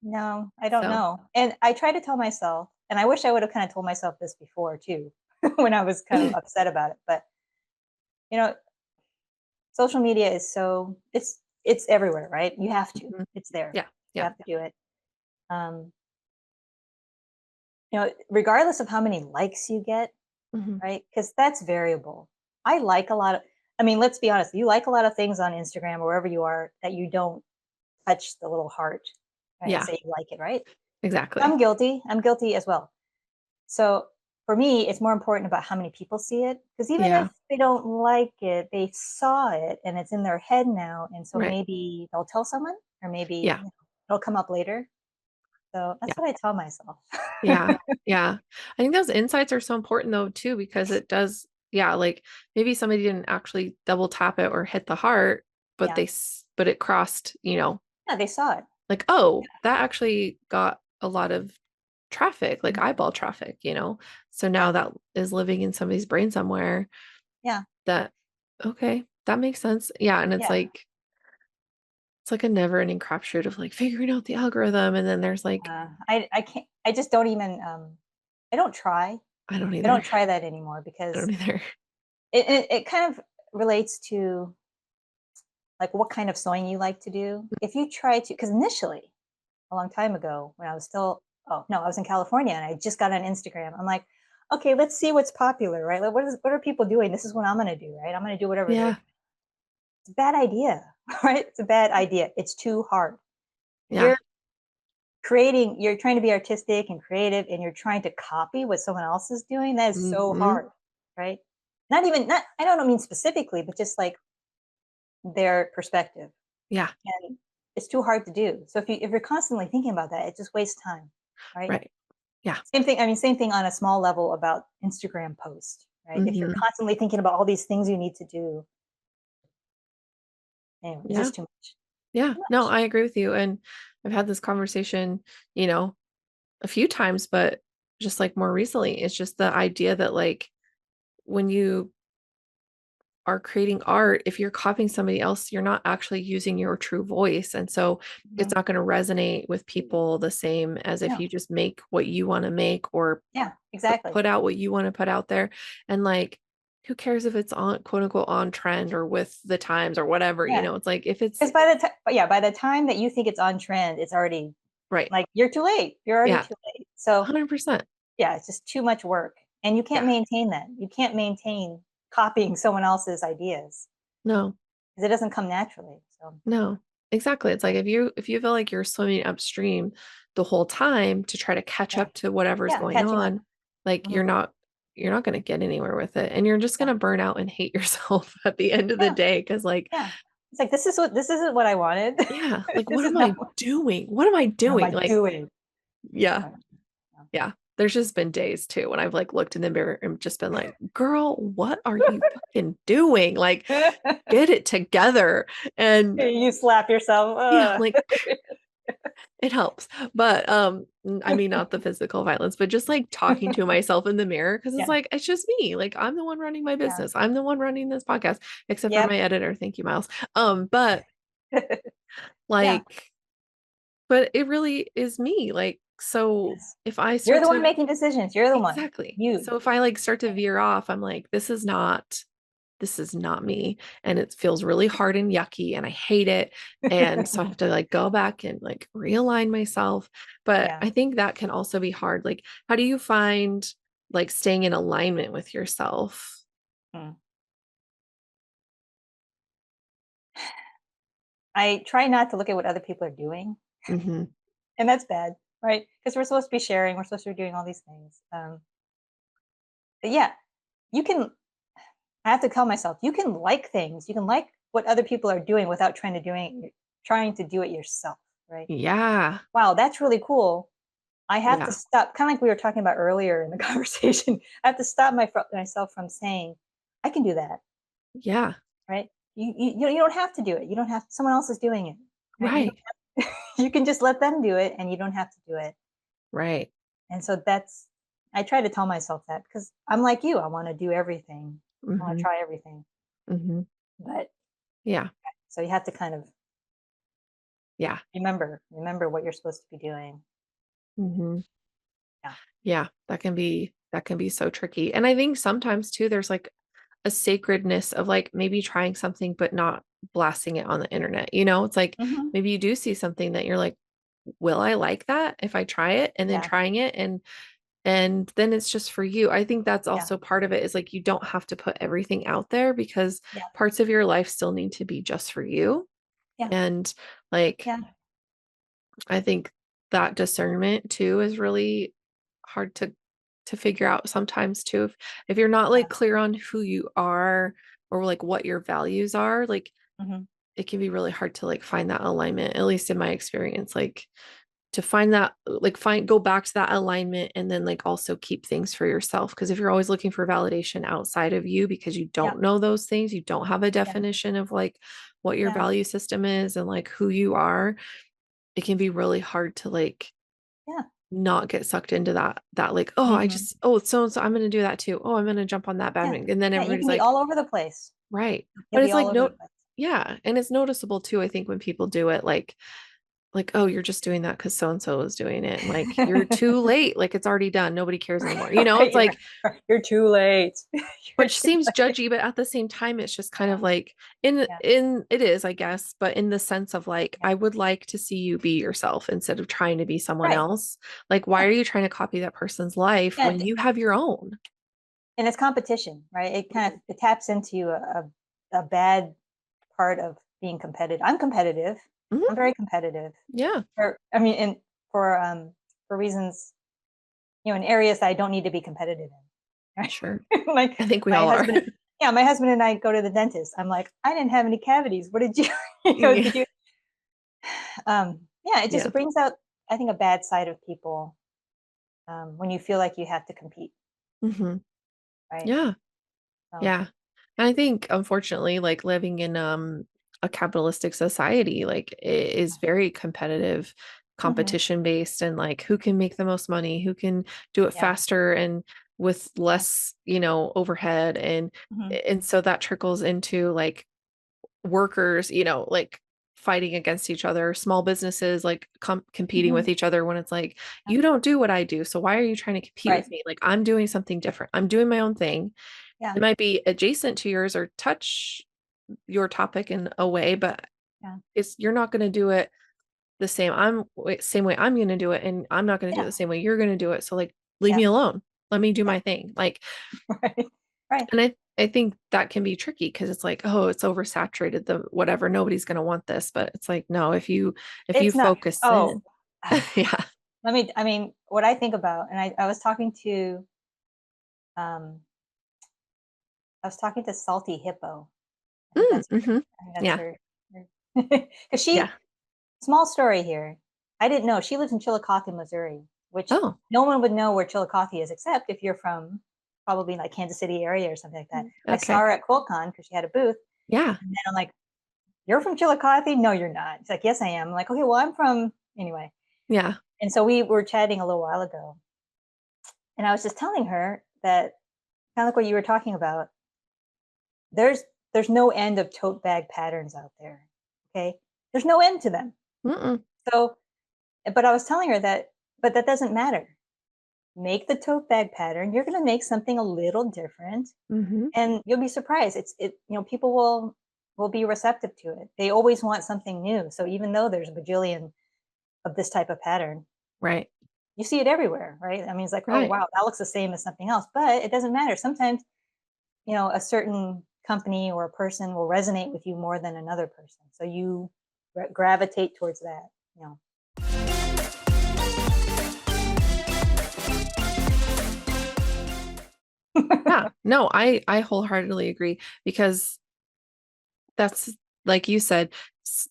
No, I don't so know. And I try to tell myself, and I wish I would have kind of told myself this before too, when I was kind of upset about it. But you know, social media is it's everywhere, right? You have to. Mhm. It's there. Yeah. You Yeah. have to do it. Um, regardless of how many likes you get, Mhm. right? Because that's variable. I like a lot of, I mean, let's be honest, you like a lot of things on Instagram or wherever you are that you don't touch the little heart, right, and Yeah, say you like it, right? exactly. I'm guilty. I'm guilty as well. So for me, it's more important about how many people see it. Because even Yeah, if they don't like it, they saw it and it's in their head now. And so right. maybe they'll tell someone, or maybe Yeah, it'll come up later. So yeah, that's what I tell myself. yeah, yeah. I think those insights are so important though too, because it does, yeah, like maybe somebody didn't actually double tap it or hit the heart, but Yeah. but it crossed, Yeah, they saw it. like, oh, that actually got a lot of traffic, like Mhm. eyeball traffic, So now Yeah. that is living in somebody's brain somewhere Yeah. that, okay, that makes sense. Yeah. And Yeah. it's like a never ending crapshoot of like figuring out the algorithm. And then there's like, I can't, I just don't even, I don't try. I don't I don't either. try that anymore I because don't either. it kind of relates to like what kind of sewing you like to do. If you try to, because initially, a long time ago when I was still, oh no, I was in California and I just got on Instagram. I'm like, okay, let's see what's popular, right? Like what are people doing? This is what I'm gonna do, right? I'm gonna do whatever they're Yeah. doing. It's a bad idea, right? It's a bad idea. It's too hard. If Yeah. you're creating, you're trying to be artistic and creative and you're trying to copy what someone else is doing, that is so Hmm. hard, right? Not even not I don't mean specifically, but just like their perspective. Yeah. And it's too hard to do. So if you're constantly thinking about that, it just wastes time, right? Right. Yeah. Same thing, I mean, same thing on a small level about Instagram posts, right? If you're Hmm. constantly thinking about all these things you need to do, anyway, it's Yeah. just too much. Yeah. Too No, much. I agree with you. And I've had this conversation, you know, a few times, but just like more recently, it's just the idea that like when you are creating art, if you're copying somebody else, you're not actually using your true voice. And so it's Mhm. not going to resonate with people the same as if No. you just make what you want to make or Yeah, exactly. put out what you want to put out there. And like, who cares if it's on quote unquote on trend or with the times or whatever, Yeah. it's like if it's Because by the time, yeah, by the time that you think it's on trend, it's already right. like you're too late. You're already Yeah. too late. So 100%. yeah, it's just too much work. And you can't Yeah. maintain that. You can't maintain copying someone else's ideas No. because it doesn't come naturally. So No, exactly. It's like if you feel like you're swimming upstream the whole time to try to catch yeah. up to whatever's Yeah, going catching up. on, like Mhm. you're not going to get anywhere with it. And you're just going Yeah. to burn out and hate yourself at the end of the Yeah. day cuz like, Yeah. It's like, this isn't what I wanted. yeah, like what This is am not I doing? What am I what am doing? I Like, doing? yeah. Right. Yeah. There's just been days too when I've like looked in the mirror and just been like, "Girl, what are you fucking doing? Like, Yeah. get it together." And You slap yourself. yeah, like it helps. But, I mean, not the physical violence, but just, like, talking to myself in the mirror because it's Yeah. like, it's just me. Like, I'm the one running my Yeah. business. I'm the one running this podcast, except for Yep. my editor. Thank you, Miles. But, Yeah. like but it really is me. Like, so Yes. if I You're start the one to making decisions. You're the one. exactly. You. So if I, like, start to Right. veer off, I'm like, this is not me, and it feels really hard and yucky, and I hate it, and so I have to, like, go back and, like, realign myself, but Yeah. I think that can also be hard, like, how do you find, like, staying in alignment with yourself? Mm. I try not to look at what other people are doing, Mhm. and that's bad, right? Because we're supposed to be sharing, we're supposed to be doing all these things. But yeah, you can I have to tell myself, you can like things, you can like what other people are doing without trying to do it yourself, right? Yeah. Wow, that's really cool. I have to Yeah. stop, kind of like we were talking about earlier in the conversation. I have to stop myself from saying, I can do that, Yeah. right? You don't have to do it. You don't have someone else is doing it, right? Right. You can just let them do it, and you don't have to do it. Right. And so that's I try to tell myself that because I'm like you. I want to do everything. I want to Mhm. try everything, Mhm. but Yeah. so you have to kind of Yeah. remember what you're supposed to be doing. Mhm. Yeah. Yeah. That can be so tricky, and I think sometimes too, there's, like, a sacredness of like maybe trying something but not blasting it on the internet. It's like Hmm. maybe you do see something that you're like, will I like that if I try it? And then Yeah. trying it and and then it's just for you. I think that's Yeah. also part of it is like you don't have to put everything out there because Yeah. parts of your life still need to be just for you. Yeah. And like Yeah. I think that discernment too is really hard to figure out sometimes too. If you're not like Yeah. clear on who you are or like what your values are, like Hmm. it can be really hard to like find that alignment, at least in my experience. Like to find that like find go back to that alignment and then like also keep things for yourself because if you're always looking for validation outside of you because you Yeah. don't know those things, you don't have a Yeah. definition of like what your Yeah. value system is and like who you are, it can be really hard to like Yeah. not get sucked into that like oh I Hmm. just oh so I'm going to do that too, oh I'm going to jump on that Yeah. bandwagon, and then Yeah. You everybody's can be like all over the place. right, You'll but be it's all like over the no, place. yeah, and it's noticeable too I think when people do it like oh you're just doing that because so and so is doing it and like you're too late, like it's already done, nobody cares anymore, it's Right. like You're too late. You're which too seems late. judgy, but at the same time it's just kind of Yeah. like Yeah. in it is I guess, but in the sense of like Yeah. I would like to see you be yourself instead of trying to be someone Right. else. Like why Yeah. are you trying to copy that person's life Yeah. when you have your own? And it's competition, right? It kind of Mhm. it taps into a bad part of being competitive. I'm competitive. I'm Mhm. very competitive. Yeah, I mean, and for reasons, in areas that I don't need to be competitive in. sure. Right? Like I think we my all are. husband, yeah, my husband and I go to the dentist. I'm like, I didn't have any cavities. What did you, Yeah. did you? Yeah, it Yeah. just brings out, I think, a bad side of people when you feel like you have to compete, Hmm. right? Yeah. So, Yeah. And I think unfortunately, like living in a capitalistic society, like it is very competitive, hmm, competition based, and like who can make the most money, who can do it yeah, faster and with yeah, less, overhead. hmm, And so that trickles into like workers, like fighting against each other, small businesses like competing hmm, with each other when it's like, you don't do what I do. So why are you trying to compete right, with me? Like I'm doing something different. I'm doing my own thing. yeah, It might be adjacent to yours or touch your topic in a way, but yeah, it's you're not going to do it the same way I'm going to do it, and I'm not going to do yeah, it the same way you're going to do it. So like leave yeah, me alone. Let me do yeah, my thing. Like right, right. and I think that can be tricky because it's like, oh, it's oversaturated, the whatever, nobody's going to want this, but it's like no, if you It's not. focus Oh, in. Yeah. I mean, what I think about, and I was talking to, um, Salty Hippo. Mm, mhm. I think that's Yeah. her. Because Yeah. small story here. I didn't know she lives in Chillicothe, Missouri, which Oh, no one would know where Chillicothe is except if you're from probably like Kansas City area or something like that. I saw okay. her at QuiltCon because she had a booth, Yeah. and then I'm like, "You're from Chillicothe? No, you're not." She's like, "Yes, I am." I'm like, "Okay, well, I'm from anyway." Yeah. And so we were chatting a little while ago, and I was just telling her that kind of like what you were talking about. There's there's no end of tote bag patterns out there. Okay, there's no end to them. Mm-mm. So, but I was telling her that, but that doesn't matter. Make the tote bag pattern. You're going to make something a little different, Mhm. and you'll be surprised. People will be receptive to it. They always want something new. So even though there's a bajillion of this type of pattern, Right. you see it everywhere, right? I mean, it's like, oh Right. wow, that looks the same as something else, but it doesn't matter. Sometimes a certain company or a person will resonate with you more than another person. So you gravitate towards that, you know. Yeah. No, I wholeheartedly agree because that's like you said,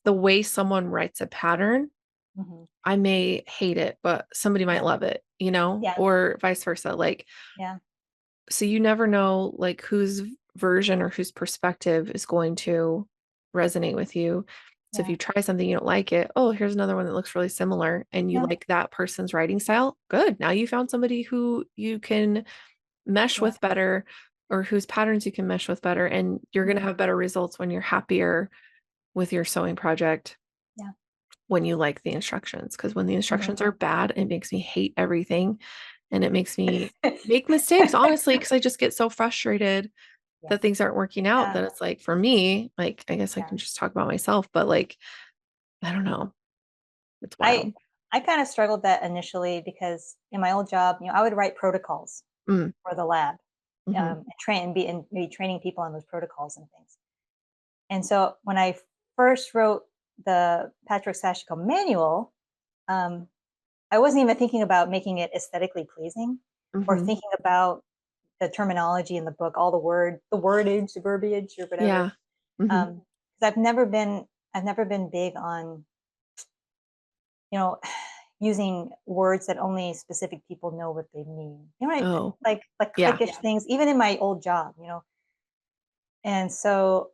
the way someone writes a pattern, Mhm. I may hate it, but somebody might Yeah. love it, Yeah. or vice versa. Like, Yeah. so you never know like whose version or whose perspective is going to resonate with you. So if Yeah. you try something you don't like it, oh, here's another one that looks really similar and you Yeah. like that person's writing style. Good. Now you found somebody who you can mesh Yeah. with better or whose patterns you can mesh with better and you're going to Mhm. have better results when you're happier with your sewing project Yeah. when you like the instructions, because when the Mhm. instructions are bad it makes me hate everything and it makes me make mistakes honestly because I just get so frustrated Yeah. that things aren't working out Yeah. that it's like for me like I guess I Yeah. can just talk about myself but like I don't know, it's I wild. I kind of struggled that initially because in my old job, I would write protocols Mm, for the lab, mhm, and be training people on those protocols and things. And so when I first wrote the Patrick Sashiko manual, um, I wasn't even thinking about making it aesthetically pleasing or mhm. thinking about the terminology in the book, all the wordage, the verbiage, or whatever. Yeah. Mhm. 'Cause I've never been big on, you know, using words that only specific people know what they mean. Oh, Like yeah. cliquish things, even in my old job. And so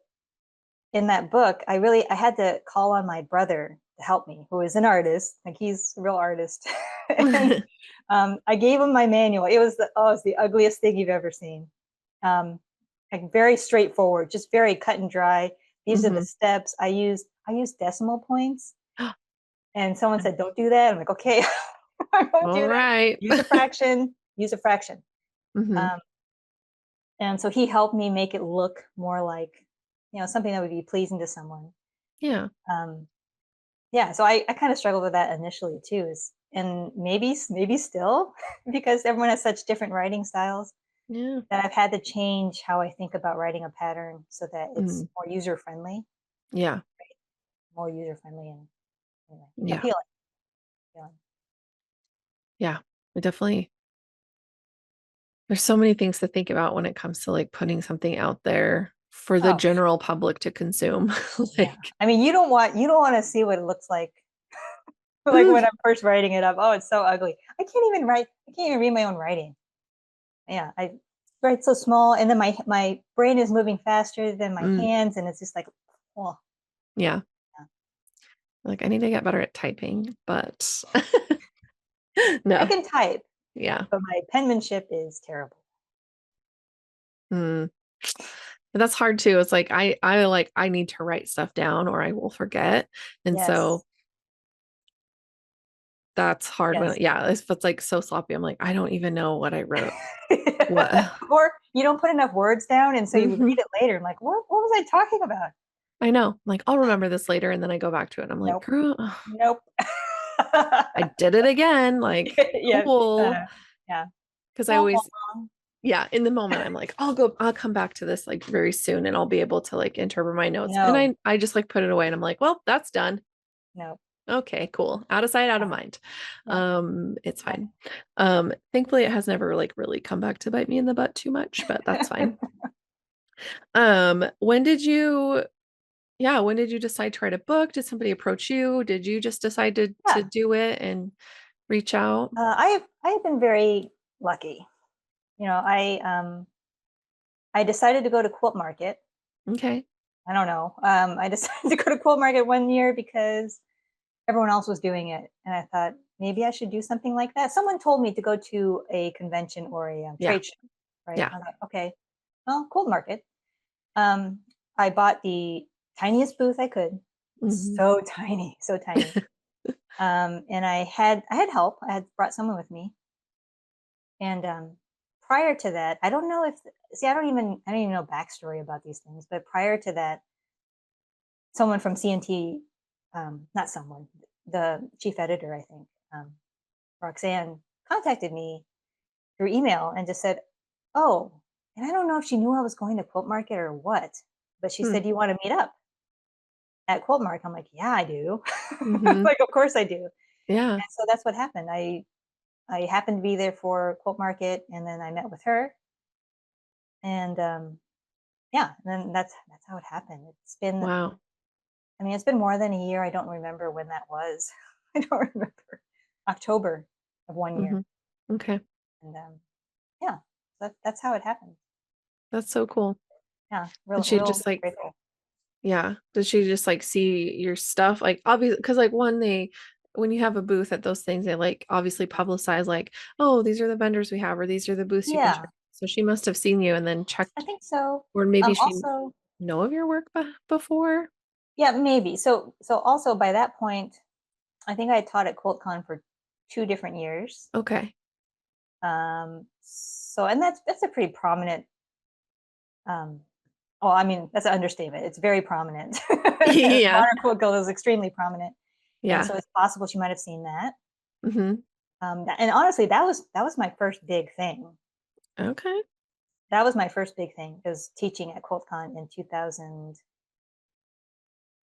in that book, I had to call on my brother to help me, who is an artist, like he's a real artist. And I gave him my manual. It's the ugliest thing you've ever seen. Um, like very straightforward, just very cut and dry. These are the Mhm. steps. I use decimal points. And someone said, "Don't do that." I'm like, "Okay, I won't do All that. right. Use a fraction. Use a fraction." Mhm. Um, and so he helped me make it look more like, something that would be pleasing to someone. Yeah. Um, yeah, so I kind of struggled with that initially too, and maybe still because everyone has such different writing styles Yeah. that I've had to change how I think about writing a pattern so that it's Mm. Yeah. more user friendly and Yeah. appealing. appealing. Yeah. It definitely there's so many things to think about when it comes to like putting something out there for the Oh, general public to consume. yeah. Like, I mean, you don't want to see what it looks like. Like mm, when I'm first writing it up, oh, it's so ugly. I can't even read my own writing. Yeah, I write so small, and then my brain is moving faster than my mm, hands, and it's just like, oh, yeah. yeah. Like I need to get better at typing, but I no. can type, Yeah. but my penmanship is terrible. Mm. But that's hard too. It's like I need to write stuff down or I will forget. And so Yes, that's hard when yes. yeah, if it's like so sloppy, I'm like, I don't even know what I wrote. What? Or you don't put enough words down, and so you would Mhm. read it later. I'm like, what was I talking about? I know. Like I'll remember this later and then I go back to it and I'm like, Nope, girl, nope. I did it again. Like, Yeah, cool. yeah. Because I Wah, always, wah. yeah, in the moment, I'm like, I'll come back to this like very soon and I'll be able to like interpret my notes. And No, I just like put it away and I'm like, well, that's done. no. Okay, cool. Out of sight, out of Yeah, mind. yeah. It's Yeah. fine. Thankfully it has never like really come back to bite me in the butt too much, but that's fine. When did you yeah, when did you decide to write a book? Did somebody approach you? Did you just decide to Yeah. do it and reach out? I've been very lucky. You know, I decided to go to Quilt Market. Okay. I don't know. I decided to go to Quilt Market one year because everyone else was doing it, and I thought maybe I should do something like that. Someone told me to go to a convention or a Yeah. trade show, right? Yeah. I thought, okay, well, Quilt Market. Um, I bought the tiniest booth I could. Mhm. So tiny, so tiny. And I had help. I had brought someone with me. And prior to that, I don't know if see, I don't even know backstory about these things. But prior to that, someone from CNT, not someone, the chief editor, I think, Roxanne, contacted me through email and just said, "Oh," and I don't know if she knew I was going to Quilt Market or what, but she Hmm. said, "You want to meet up at Quilt Market?" I'm like, "Yeah, I do." Mhm. Like, of course I do. And Yeah. so that's what happened. I happened to be there for Quilt Market, and then I met with her, and yeah, and then that's how it happened. Wow. I mean, it's been more than a year. I don't remember when that was. I don't remember. October of one year, Mhm. Okay. and yeah, that's how it happened. That's so cool. Yeah, Did she real just like grateful. yeah, did she just like see your stuff? Like obviously because like one they when you have a booth at those things, they like obviously publicize like, oh, these are the vendors we have, or these are the booths you can check. Yeah, So she must have seen you and then I checked, think so. or maybe she Also, know of your work before. yeah, maybe. So also by that point, I think I taught at QuiltCon for 2 different years. Okay. So and that's a pretty prominent. Um, well, I mean that's an understatement. It's very prominent. Yeah. Modern Quilt Guild is extremely prominent, and Yeah. so it's possible she might have seen that. Mhm. And honestly, that was my first big thing. Okay. That was my first big thing, was teaching at QuiltCon in 2000.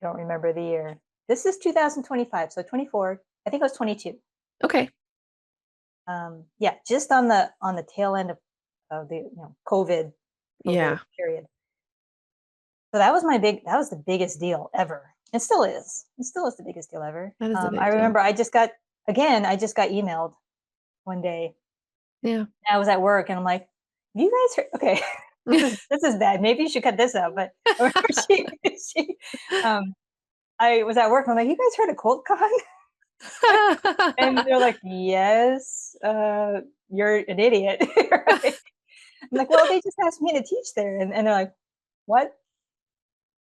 Don't remember the year. This is 2025, so 24. I think it was 22. Okay. Yeah, just on the tail end of the COVID Yeah. period. So that was the biggest deal ever. It still is. It still is the biggest deal ever. That is a I big deal. remember I just got emailed one day. Yeah. I was at work and I'm like, "You guys heard?" Okay, this is bad. Maybe you should cut this out. But I remember she um, I was at work and I'm like, "You guys heard of QuiltCon?" And they're like, "Yes, you're an idiot." Right? I'm like, "Well, they just asked me to teach there," and they're like, "What?"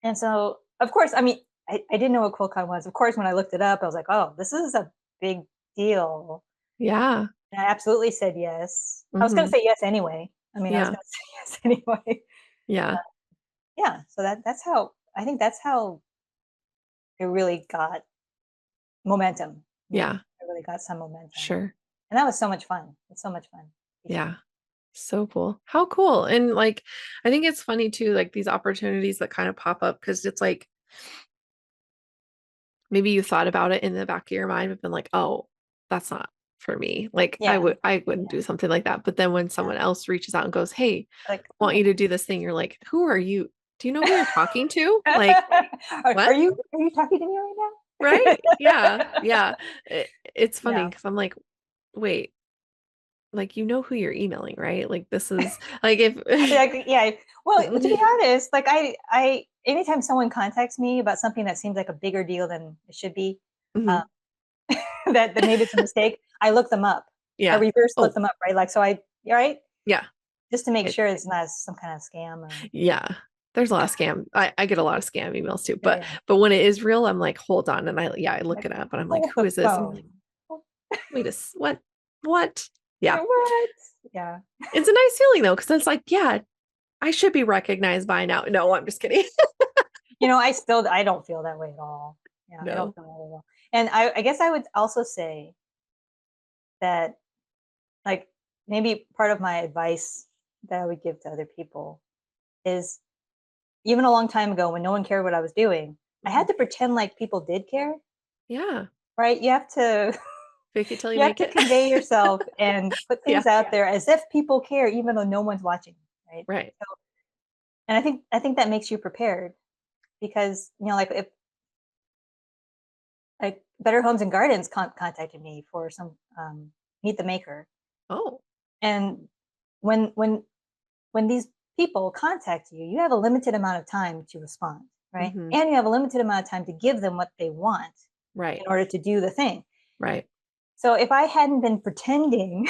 And so, of course, I mean, I didn't know what QuiltCon was. Of course, when I looked it up, I was like, "Oh, this is a big deal." Yeah. And I absolutely said yes. I was gonna Mhm. say yes anyway. I mean, I was Yeah. gonna say yes anyway. Yeah. Yeah, so that's how I think that's how it really got momentum, Yeah. it really got some momentum. Sure. And that was so much fun. It's so much fun Yeah. teaching. So cool. How cool. And like, I think it's funny too, like these opportunities that kind of pop up because it's like maybe you thought about it in the back of your mind, but been like, oh, that's not for me. Like Yeah, I wouldn't yeah, do something like that. But then when yeah. someone else reaches out and goes, hey, Like, I want you "Oh." to do this thing, you're like, who are you? Do you know who you're talking to? Like, Are what? you talking to me right Right? Yeah. now? Yeah. It's funny Yeah. because I'm like, wait, like you know who you're emailing, right? Like this is like if Like, yeah. Well, to be honest, like I anytime someone contacts me about something that seems like a bigger deal than it should be, um, Mhm. that maybe it's a mistake, I look them up. I Yeah. reverse look Oh, them up, right? Like, so right? yeah. Just to make It, sure it's not some kind of scam or yeah. There's a lot of scam. I get a lot of scam emails too, yeah, yeah. but when it is real, I'm like, hold on. And I look Like, it up and I'm like, hold who the is this? And I'm like, phone. Oh, wait what? What? Yeah. what? Yeah. It's a nice feeling though, because it's like, yeah, I should be recognized by now. No, I'm just kidding. I don't feel that way at all. Yeah, I don't No. feel that way at all. And I guess I would also say that, like, maybe part of my advice that I would give to other people is, even a long time ago when no one cared what I was doing, I Mhm. had to pretend like people did care, Yeah. right? You have to Fake it till you you have make to it. convey yourself and put Yeah. things out there as if people care, even though no one's watching, right? Right. So, and I think that makes you prepared, because like, if like Better Homes and Gardens contacted me for some Meet the Maker, Oh. and when when when these people contact you, you have a limited amount of time to respond, right? Hmm. And you have a limited amount of time to give them what they want Right. in order to do the thing. Right. So if I hadn't been pretending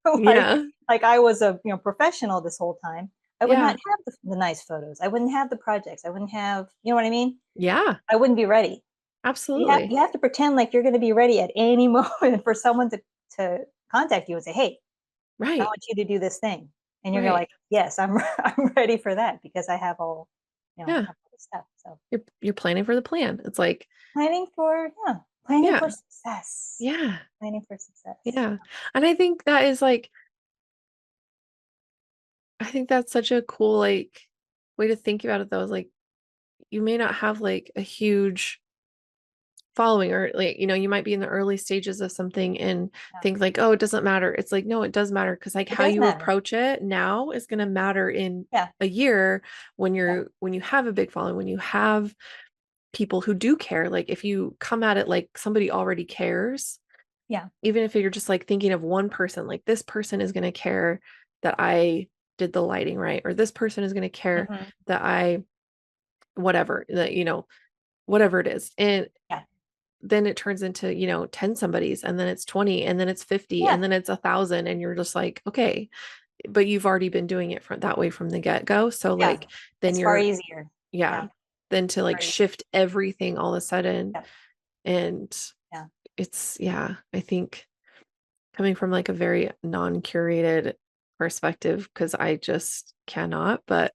like Yeah. like I was a professional this whole time, I would not Yeah. have the nice photos. I wouldn't have the projects. I wouldn't have, you know what I mean? Yeah. I wouldn't be ready. You have Absolutely. you have to pretend like you're going to be ready at any moment for someone to contact you and say, "Hey, I Right. want you to do this thing." And you're gonna Right. like, "Yes, I'm ready for that because I have I Yeah. have all this stuff." So, You're planning for the plan. It's like, planning yeah. for success. Yeah. Planning for success. Yeah. And I think that is like I think that's such a cool like way to think about it though. Is like you may not have like a huge following or like you might be in the early stages of something and Yeah. think like oh it doesn't matter. It's like no it does matter because like It how does you matter. approach it now is going to matter in Yeah. a year Yeah. when you have a big following when you have people who do care like if you come at it like somebody already cares Yeah. even if you're just like thinking of one person like this person is going to care that I did the lighting right or this person is going to care Mhm. that I whatever that whatever it is and Yeah. then it turns into 10 somebody's and then it's 20 and then it's 50 Yeah. and then it's 1,000 and you're just like okay but you've already been doing it from that way from the get-go so Yeah. like then It's far you're easier. yeah Yeah. then to like Far easier. shift everything all of a sudden Yeah. and Yeah. it's yeah I think coming from like a very non-curated perspective because I just cannot but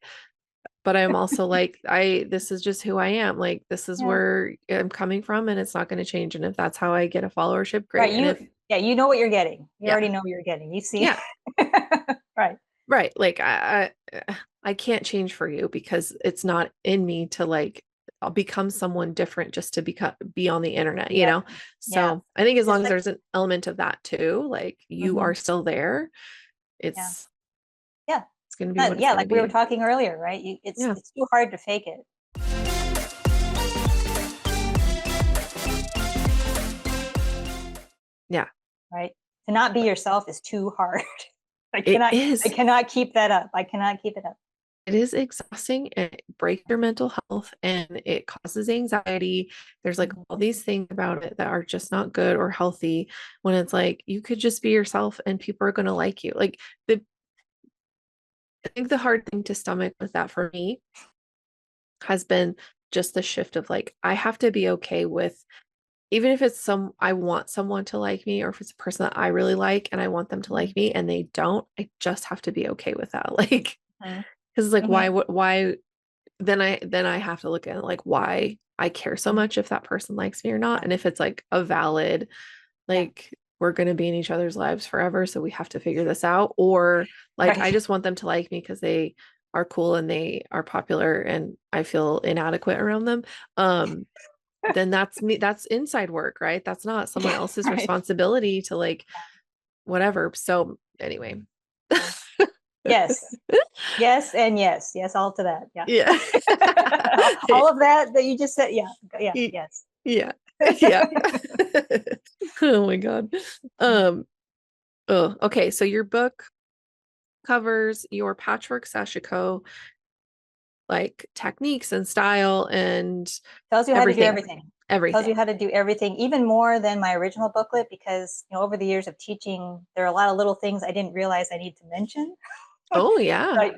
but I'm also like, this is just who I am. Like, this is Yeah. where I'm coming from and it's not going to change. And if that's how I get a followership, Right. great. And if, Yeah, you know what you're getting. You yeah, already know what you're getting. You see. yeah, Right. right. Like I can't change for you because it's not in me to like, I'll become someone different just to be on the internet, you Yeah. know? Yeah. So I think as It's long as like, there's an element of that too, like you mhm, are still there, yeah. it's, Yeah. it's going to be what it's Yeah, going to like we were be. talking earlier, right? Yeah. It's too hard to fake it, Yeah. right? To not be yourself is too hard. I It cannot I is. cannot keep that up. I cannot keep it up. It is exhausting. It breaks your mental health and it causes anxiety. There's like Mhm. all these things about it that are just not good or healthy when it's like you could just be yourself and people are going to like you. Like the I think the hard thing to stomach with that for me has been just the shift of like I have to be okay with even if it's I want someone to like me or if it's a person that I really like and I want them to Mhm. like me and they don't, I just have to be okay with that. Like Mhm. because it's like Mhm. why then I have to look at like why I care so Mhm. much if that person likes me or not. Yeah. And if it's like a valid, Yeah. like we're gonna be in each other's lives forever, so we have to figure this out. Or like I Right. just want them to like me because they are cool and they are popular and I feel inadequate around them. Um, then that's me, that's inside work, right? That's not someone Yeah. else's Right. responsibility to like whatever. So anyway. Yeah. Yes. Yes, and yes. Yes, all to that. Yeah. Yeah. All Hey, of that you just said. Yeah. Yeah. Yes. yeah. Yeah. Oh my God. Um, oh, okay. So your book covers your patchwork Sashiko, like techniques and style and Tells you how to do everything. everything. Tells you Everything. how to do everything, even more than my original booklet, because over the years of teaching, there are a lot of little things I didn't realize I need to mention. Oh yeah.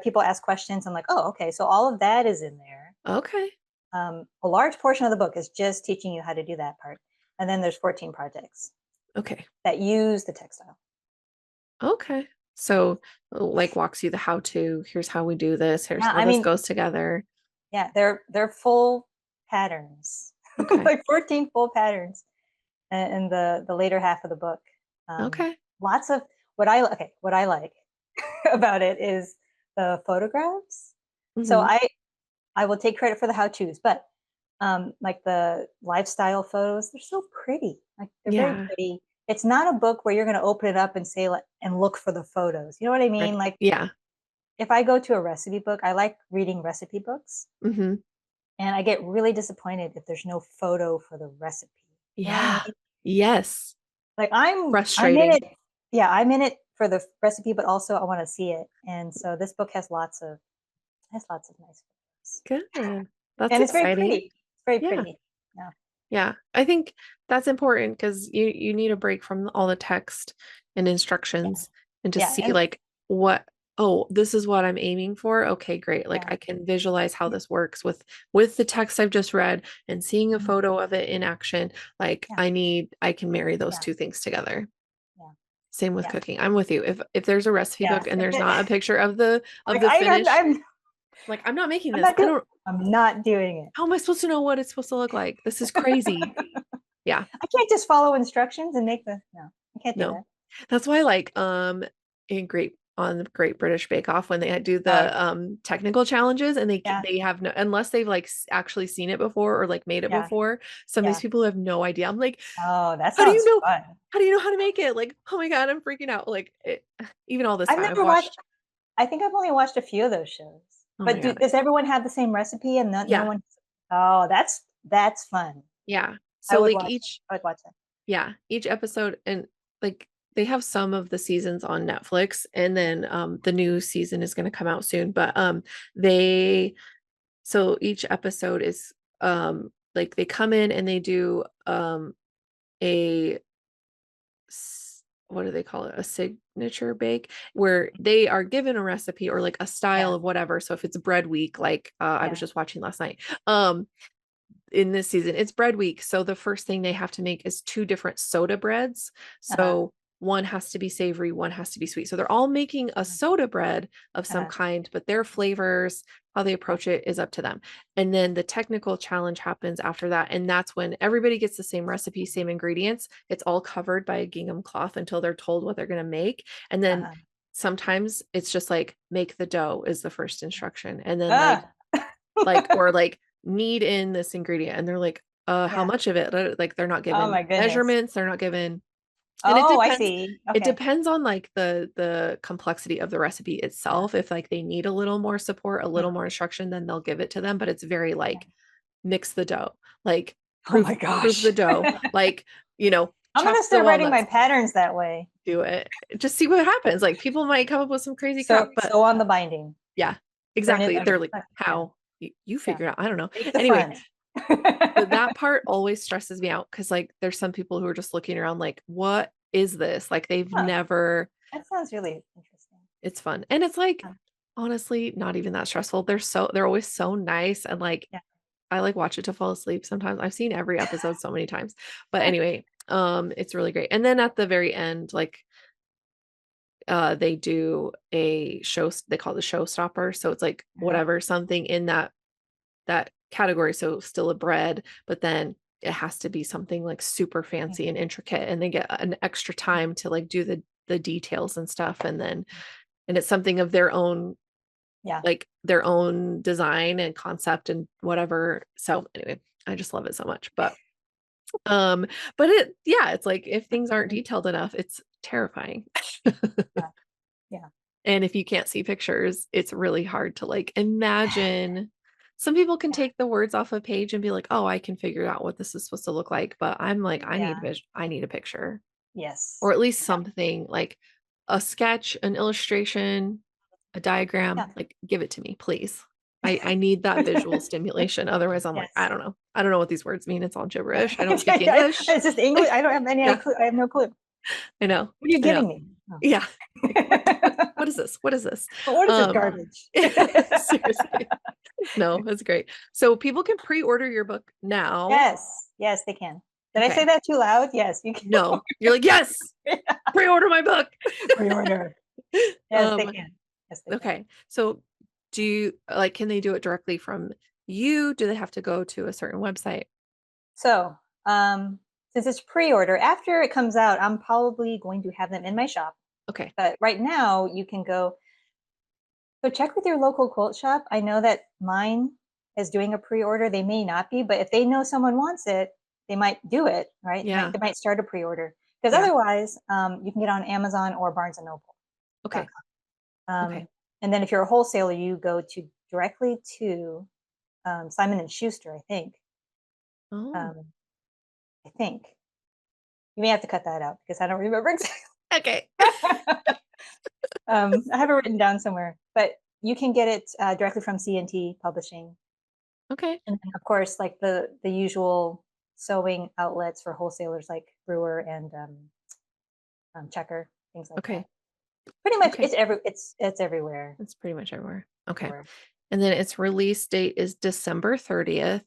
People ask questions. I'm like, oh, okay. So all of that is in there. Okay. A large portion of the book is just teaching you how to do that part. And then there's 14 projects Okay. that use the textile. Okay. So like walks you the how to, here's how we do this, here's Yeah, how I this mean, goes together. yeah, they're full patterns, Okay. like 14 full patterns in the later half of the book. Okay. Lots of what I like about it is the photographs. So Hmm. I will take credit for the how tos, but like the lifestyle photos, they're so pretty. Like they're very Yeah. pretty. It's not a book where you're going to open it up and say like, and look for the photos. You know what I mean? Right. Like Yeah. if I go to a recipe book, I like reading recipe books, Hmm. and I get really disappointed if there's no photo for the recipe. You know what I Yeah. mean? Yes. Like I'm in Frustrating. it. Yeah, I'm in it for the recipe, but also I want to see it. And so this book has lots of nice photos. Good. That's And it's very exciting. pretty. It's very Yeah. pretty. Yeah. Yeah. I think that's important because you need a break from all the text and Yeah. instructions and to Yeah. see And like what, oh, this is what I'm aiming for. Okay, great. Like yeah. I can visualize how this works with the text I've just read and seeing a Mhm. photo of it in action. Like Yeah. I can marry those Yeah. two things together. Yeah. Same with Yeah. cooking. I'm with you. If there's a recipe Yeah. book and there's not a picture of Like the finish, I'm like I'm not making I'm this. not doing I'm not doing it. How am I supposed to know what it's supposed to look like? This is crazy. Yeah. I can't just follow instructions and make the no. I can't do No. that. That's why like in Great on the Great British Bake Off when they do Oh, the technical challenges and yeah. they have no unless they've like actually seen it before or like made it Yeah. before, some of these Yeah. people have no idea. I'm like, Oh, that how do you sounds know fun. how do you know how to make it? Like, oh my God, I'm freaking out. Like even all this I've time I've never watched watched. I think I've only watched a few of those shows. Oh my But God. does everyone have the same recipe and no Yeah. one Oh, that's fun. Yeah. I So would like watch each I would watch that. yeah, each episode and like they have some of the seasons on Netflix and then the new season is going to come out soon, but they so each episode is like they come in and they do a what do they call it? A signature bake where they are given a recipe or like a style Yeah. of whatever. So if it's bread week, like I was Yeah. just watching last night. In this season, it's bread week. So the first thing they have to make is two different soda breads. Uh-huh. So one has to be savory, one has to be sweet. So they're all making a soda bread of some Uh-huh. kind, but their flavors, how they approach it is up to them. And then the technical challenge happens after that. And that's when everybody gets the same recipe, same ingredients. It's all covered by a gingham cloth until they're told what they're going to make. And then Uh-huh. sometimes it's just like make the dough is the first instruction. And then Ah. or like knead in this ingredient. And they're like, how Yeah. much of it? Like they're not Oh given my goodness. measurements, they're not given, and Oh, I see. it Okay. depends on like the complexity of the recipe Yeah. itself. If like they need a little more support, a little Mhm. more instruction, then they'll give it to them, but it's very Yeah. like mix the dough, like Oh my proof the gosh. dough, like, I'm chop gonna the start writing my walnuts, patterns that way. do it. Just see what happens. Like people might come up with some crazy So crap, but on the binding. yeah, Turn it exactly. They're like, yeah, how? You yeah. figure it out. I don't know. Make the Anyway, front. but that part always stresses me out because like there's some people who are just looking around like, what is this? Like they've Huh, never, that sounds really interesting. it's fun. And it's like, Huh, honestly, not even that stressful. They're always so nice. And like, yeah. I like watch it to fall asleep sometimes. I've seen every episode so many times. But anyway, it's really great. And then at the very end, like they do a show, they call it the showstopper. So it's like Uh-huh. whatever, something in that category. So still a bread, but then it has to be something like super Yeah. fancy and intricate. And they get an extra time to like do the details and stuff. And it's something of their own, Yeah. like their own design and concept and whatever. So anyway, I just love it so much. Um, but it's like if things aren't Mhm. detailed enough, it's terrifying. Yeah. Yeah. And if you can't see pictures, it's really hard to like imagine. Some people can Yeah. take the words off a page and be like, "Oh, I can figure out what this is supposed to look like." But I'm like, Yeah. I need a picture Yes. or at least Yeah. something like a sketch, an illustration, a diagram. Yeah. Like, give it to me, please. I need that visual stimulation. Otherwise, I'm like, I Yes. don't know. I don't know what these words mean. It's all gibberish. I don't speak Yeah, English. it's just English. I don't have any Yeah, clue. I have no clue. I know. What are you I know. giving me? Oh. Yeah. Like, what is this? What is this? What is this Um, garbage? seriously. No, that's great. So people can pre-order your book now. Yes. Yes, they can. Did I say Okay. that too loud? Yes, you can. No. You're like, yes, pre-order my book. Pre-order. Yes, they Um, can. Yes, they can. okay. So do you like can they do it directly from you? Do they have to go to a certain website? So, since it's pre-order, after it comes out, I'm probably going to have them in my shop. Okay. But right now, you can go so check with your local quilt shop. I know that mine is doing a pre-order. They may not be, but if they know someone wants it, they might do it, right? Yeah. They might start a pre-order because Yeah. otherwise, you can get on Amazon or Okay. BarnesandNoble.com. Okay. And then if you're a wholesaler, you go to directly to Simon and Schuster, I think. Oh. Um, I think you may have to cut that out because I don't remember exactly. Okay. I have it written down somewhere, but you can get it directly from CNT Publishing, Okay. and then of course, like the usual sewing outlets for wholesalers like Brewer and Checker, things like that. Okay. Pretty much, Okay. it's everywhere. It's pretty much everywhere. Okay. Everywhere. And then its release date is December 30th.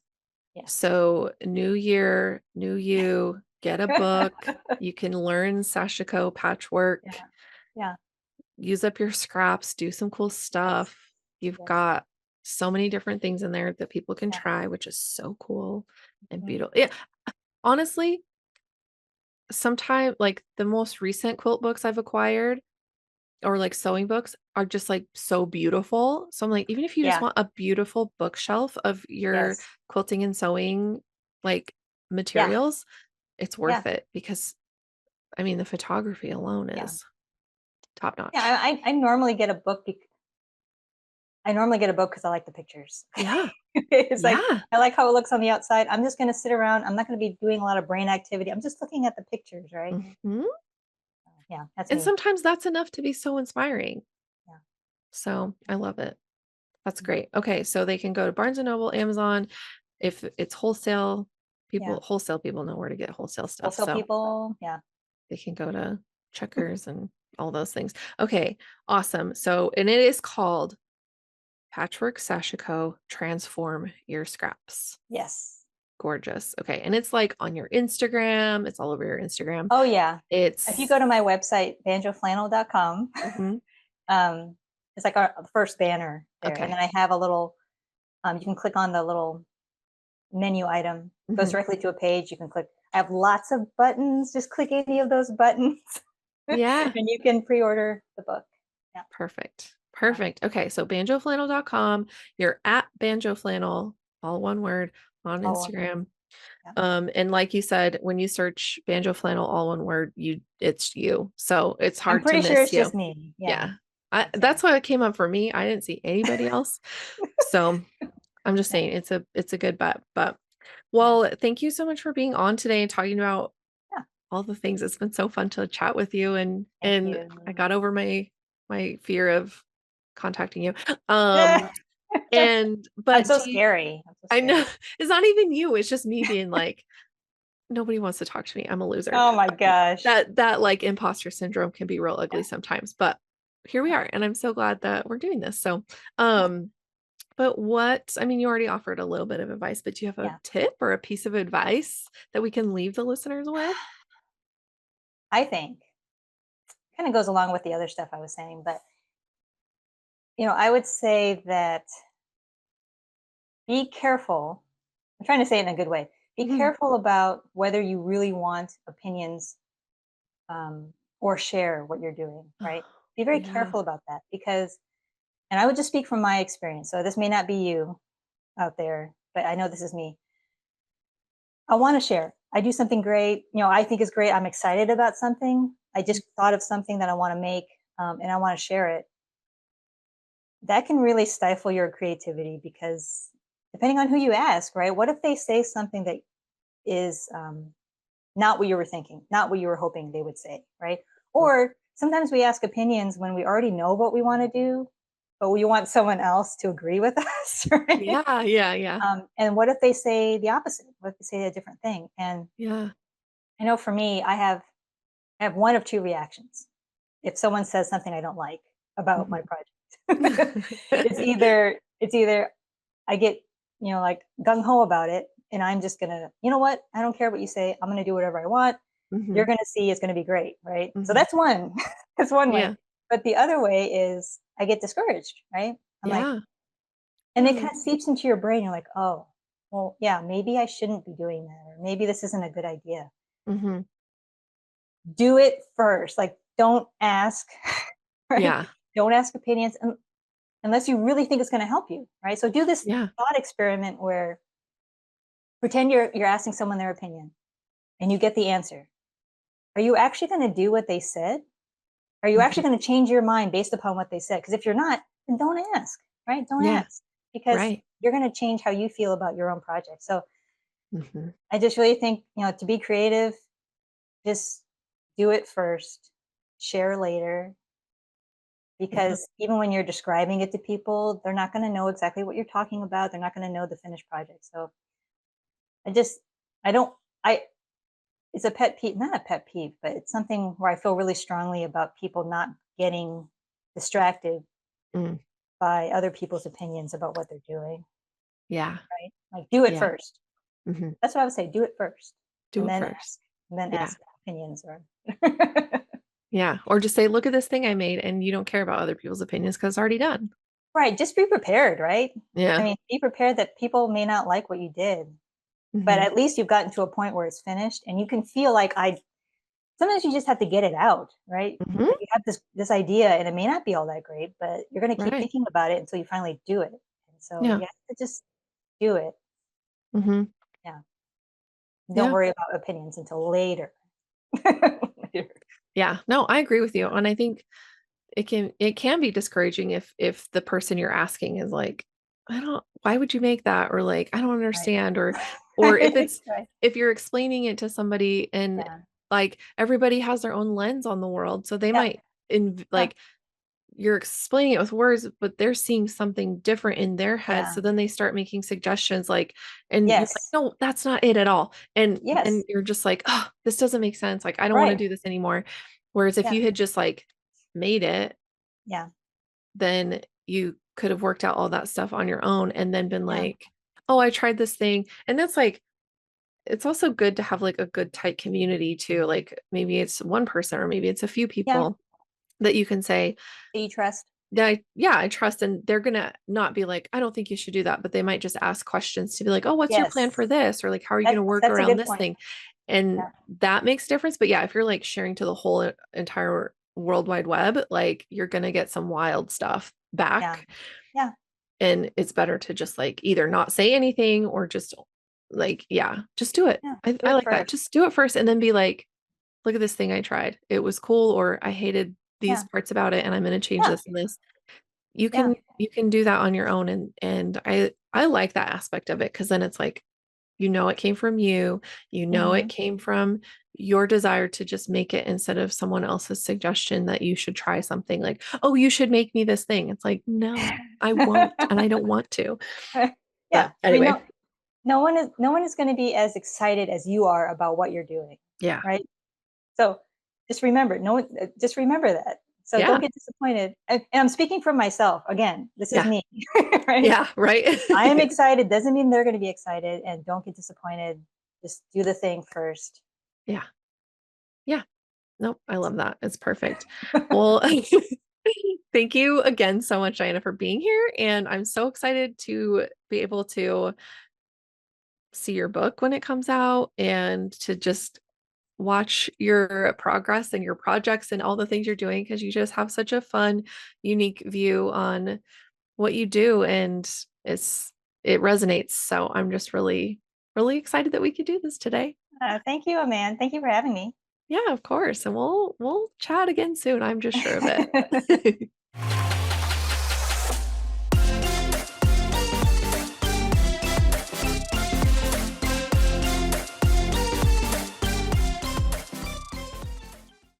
Yes. So new year, new you, get a book. You can learn Sashiko Yeah. patchwork, Yeah. use up your scraps, do some cool Yes. stuff. You've Yes. got so many different things in there that people can Yeah. try, which is so cool and Mhm. beautiful. Yeah. Honestly, sometime like the most recent quilt books I've acquired or like sewing books are just like so beautiful. So I'm like, even if you just Yeah. want a beautiful bookshelf of your Yes. quilting and sewing like Yeah. materials, it's Yeah. worth it because I mean the photography alone Yeah. is top Yeah. notch. I normally get a book. I normally get a book because I like the pictures. Yeah. It's like Yeah. I like how it looks on the outside. I'm just going to sit around. I'm not going to be doing a lot of brain activity. I'm just looking at the pictures, right? Mhm. Yeah, that's And me. sometimes that's enough to be so inspiring. Yeah. So I love it. That's Mhm. great. Okay. So they can go to Barnes and Noble, Amazon. If it's Yeah. wholesale people know where to get wholesale stuff. Wholesale So people. Yeah. they can go to Checkers and all those things. Okay. Awesome. So, and it is called Patchwork Sashiko Transform Your Scraps. Yes. gorgeous. Okay. And it's like on your Instagram, it's all over your Instagram. Oh yeah. If you It's go to my website, banjoflannel.com, mhm. um, it's like our first banner there. And Okay. then I have a little, you can click on the little menu item, goes Mhm. directly to a page. You can click, I have lots of buttons. Just click any of those buttons and Yeah. you can pre-order the book. Yeah. Perfect. Yeah. Perfect. Okay. So banjoflannel.com, you're at banjoflannel, all one word on All one word. Instagram. Yeah. And like you said, when you search banjo flannel, all one word, it's you. So it's I'm hard to pretty sure miss it's just you. me. Yeah. Yeah. So That's what came up for me. I didn't see anybody else. So I'm just yeah. saying it's a good bet. But Yeah. well, thank you so much for being on today and talking about Yeah. all the things. It's been so fun to chat with you Thank and I you. got over my fear of contacting you. Um I'm but so do you scary. I'm so I know scary. it's not even you, it's just me being like nobody wants to talk to me. I'm a loser. Oh my gosh. That like imposter syndrome can be real ugly Yeah. sometimes, but here we Yeah. are. And I'm so glad that we're doing this. So, Yeah. but I mean, you already offered a little bit of advice, but do you have a Yeah. tip or a piece of advice that we can leave the listeners with? I think kind of goes along with the other stuff I was saying, but I would say that be careful. I'm trying to say it in a good way. Be Mhm. careful about whether you really want opinions, or share what you're doing, right? Oh, Be very yeah. careful about that because, and I would just speak from my experience. So this may not be you out there, but I know this is me. I want to share. I do something great. I think is great. I'm excited about something. I just thought of something that I want to make, and I want to share it. That can really stifle your creativity because depending on who you ask, right? What if they say something that is not what you were thinking, not what you were hoping they would say, right? Or sometimes we ask opinions when we already know what we want to do, but we want someone else to agree with us, right? Yeah, yeah, yeah. And what if they say the opposite? What if they say a different thing? And Yeah. I know for me, I have one of two reactions. If someone says something I don't like about my Mhm. project, it's either I get, like gung ho about it, and I'm just gonna, you know what? I don't care what you say. I'm gonna do whatever I want. You're Mhm. gonna see it's gonna be great, right? So Mhm. that's one. That's one way. Yeah. But the other way is I get discouraged, right? I'm like, Yeah. and it Yeah. kind of seeps into your brain. You're like, oh, well, yeah, maybe I shouldn't be doing that, or maybe this isn't a good idea. Mhm. Do it first. Like, don't ask, right? Yeah. Don't ask opinions unless you really think it's going to help you, right? So do this Yeah. thought experiment where pretend you're asking someone their opinion and you get the answer. Are you actually going to do what they said? Are you Mhm. actually going to change your mind based upon what they said? Because if you're not, then don't ask, right? Don't Yeah. ask because Right. you're going to change how you feel about your own project. So Mhm. I just really think, to be creative, just do it first, share later, Yeah. because even when you're describing it to people, they're not going to know exactly what you're talking about. They're not going to know the finished project. So I just, I don't, I, it's a pet peeve, not a pet peeve, but it's something where I feel really strongly about people not getting distracted Mm. by other people's opinions about what they're doing, Yeah. right? Like, do it Yeah. first. Mhm. That's what I would say. Do it first, Do and it then first. ask, and then Yeah. ask opinions or Yeah. Or just say, look at this thing I made, and you don't care about other people's opinions because it's already done. right. Just be prepared, right? I Yeah. mean, be prepared that people may not like what you did, but Mhm. at least you've gotten to a point where it's finished, and you can feel like I. Sometimes you just have to get it out, right? Mhm. Like you have this idea, and it may not be all that great, but you're going to keep Right. thinking about it until you finally do it. And so Yeah. you have to just do it. Mhm. Yeah. Don't Yeah. worry about opinions until later. Later. Yeah. No, I agree with you. And I think it can be discouraging if the person you're asking is like, I don't why would you make that? Or like, I don't Right. understand. Or if it's Right. if you're explaining it to somebody and Yeah. like everybody has their own lens on the world. So they Yeah. might Yeah. like you're explaining it with words, but they're seeing something different in their head. Yeah. So then they start making suggestions like, and you're like, Yes. no, that's not it at all. And then Yes. you're just like, oh, this doesn't make sense. Like, I don't want to Right. do this anymore. Whereas if Yeah. you had just like made it, Yeah. then you could have worked out all that stuff on your own and then been Yeah. like, oh, I tried this thing. And that's like, it's also good to have like a good tight community too. Like maybe it's one person or maybe it's a few Yeah. people that you can say, Do you trust? yeah, I trust. And they're gonna not be like, I don't think you should do that, but they might just ask questions to be like, oh, what's your plan Yes. for this? Or like, how are you gonna work That's a around good this point. thing? And Yeah. that makes a difference. But yeah, if you're like sharing to the whole entire World Wide Web, like you're gonna get some wild stuff Yeah. back. Yeah. And it's better to just like either not say anything or just like, yeah, just do it. Yeah. Do I it like that. first. Just do it first and then be like, look at this thing I tried. It was cool, or I hated these Yeah. parts about it and I'm going to change Yeah. this and this. Yeah. You can do that on your own, and I like that aspect of it because then it's like, you know, it came from you, you know, it Hmm. came from your desire to just make it instead of someone else's suggestion that you should try something like, oh, you should make me this thing. It's like, no, I won't, and I don't want to. Yeah. But I mean, anyway, no one is going to be as excited as you are about what you're doing, yeah. right? So just remember, no one, just remember that. So don't Yeah. get disappointed. And I'm speaking for myself. Again, this is Yeah. me, right? Yeah, right. I am excited doesn't mean they're going to be excited, and don't get disappointed. Just do the thing first. Yeah. Yeah. Nope, I love that. It's perfect. Well, thank you again so much, Diana, for being here. And I'm so excited to be able to see your book when it comes out and to just watch your progress and your projects and all the things you're doing because you just have such a fun, unique view on what you do. And it resonates. So I'm just really, really excited that we could do this today. Thank you, Aman. Thank you for having me. Yeah, of course. And we'll chat again soon. I'm just sure of it.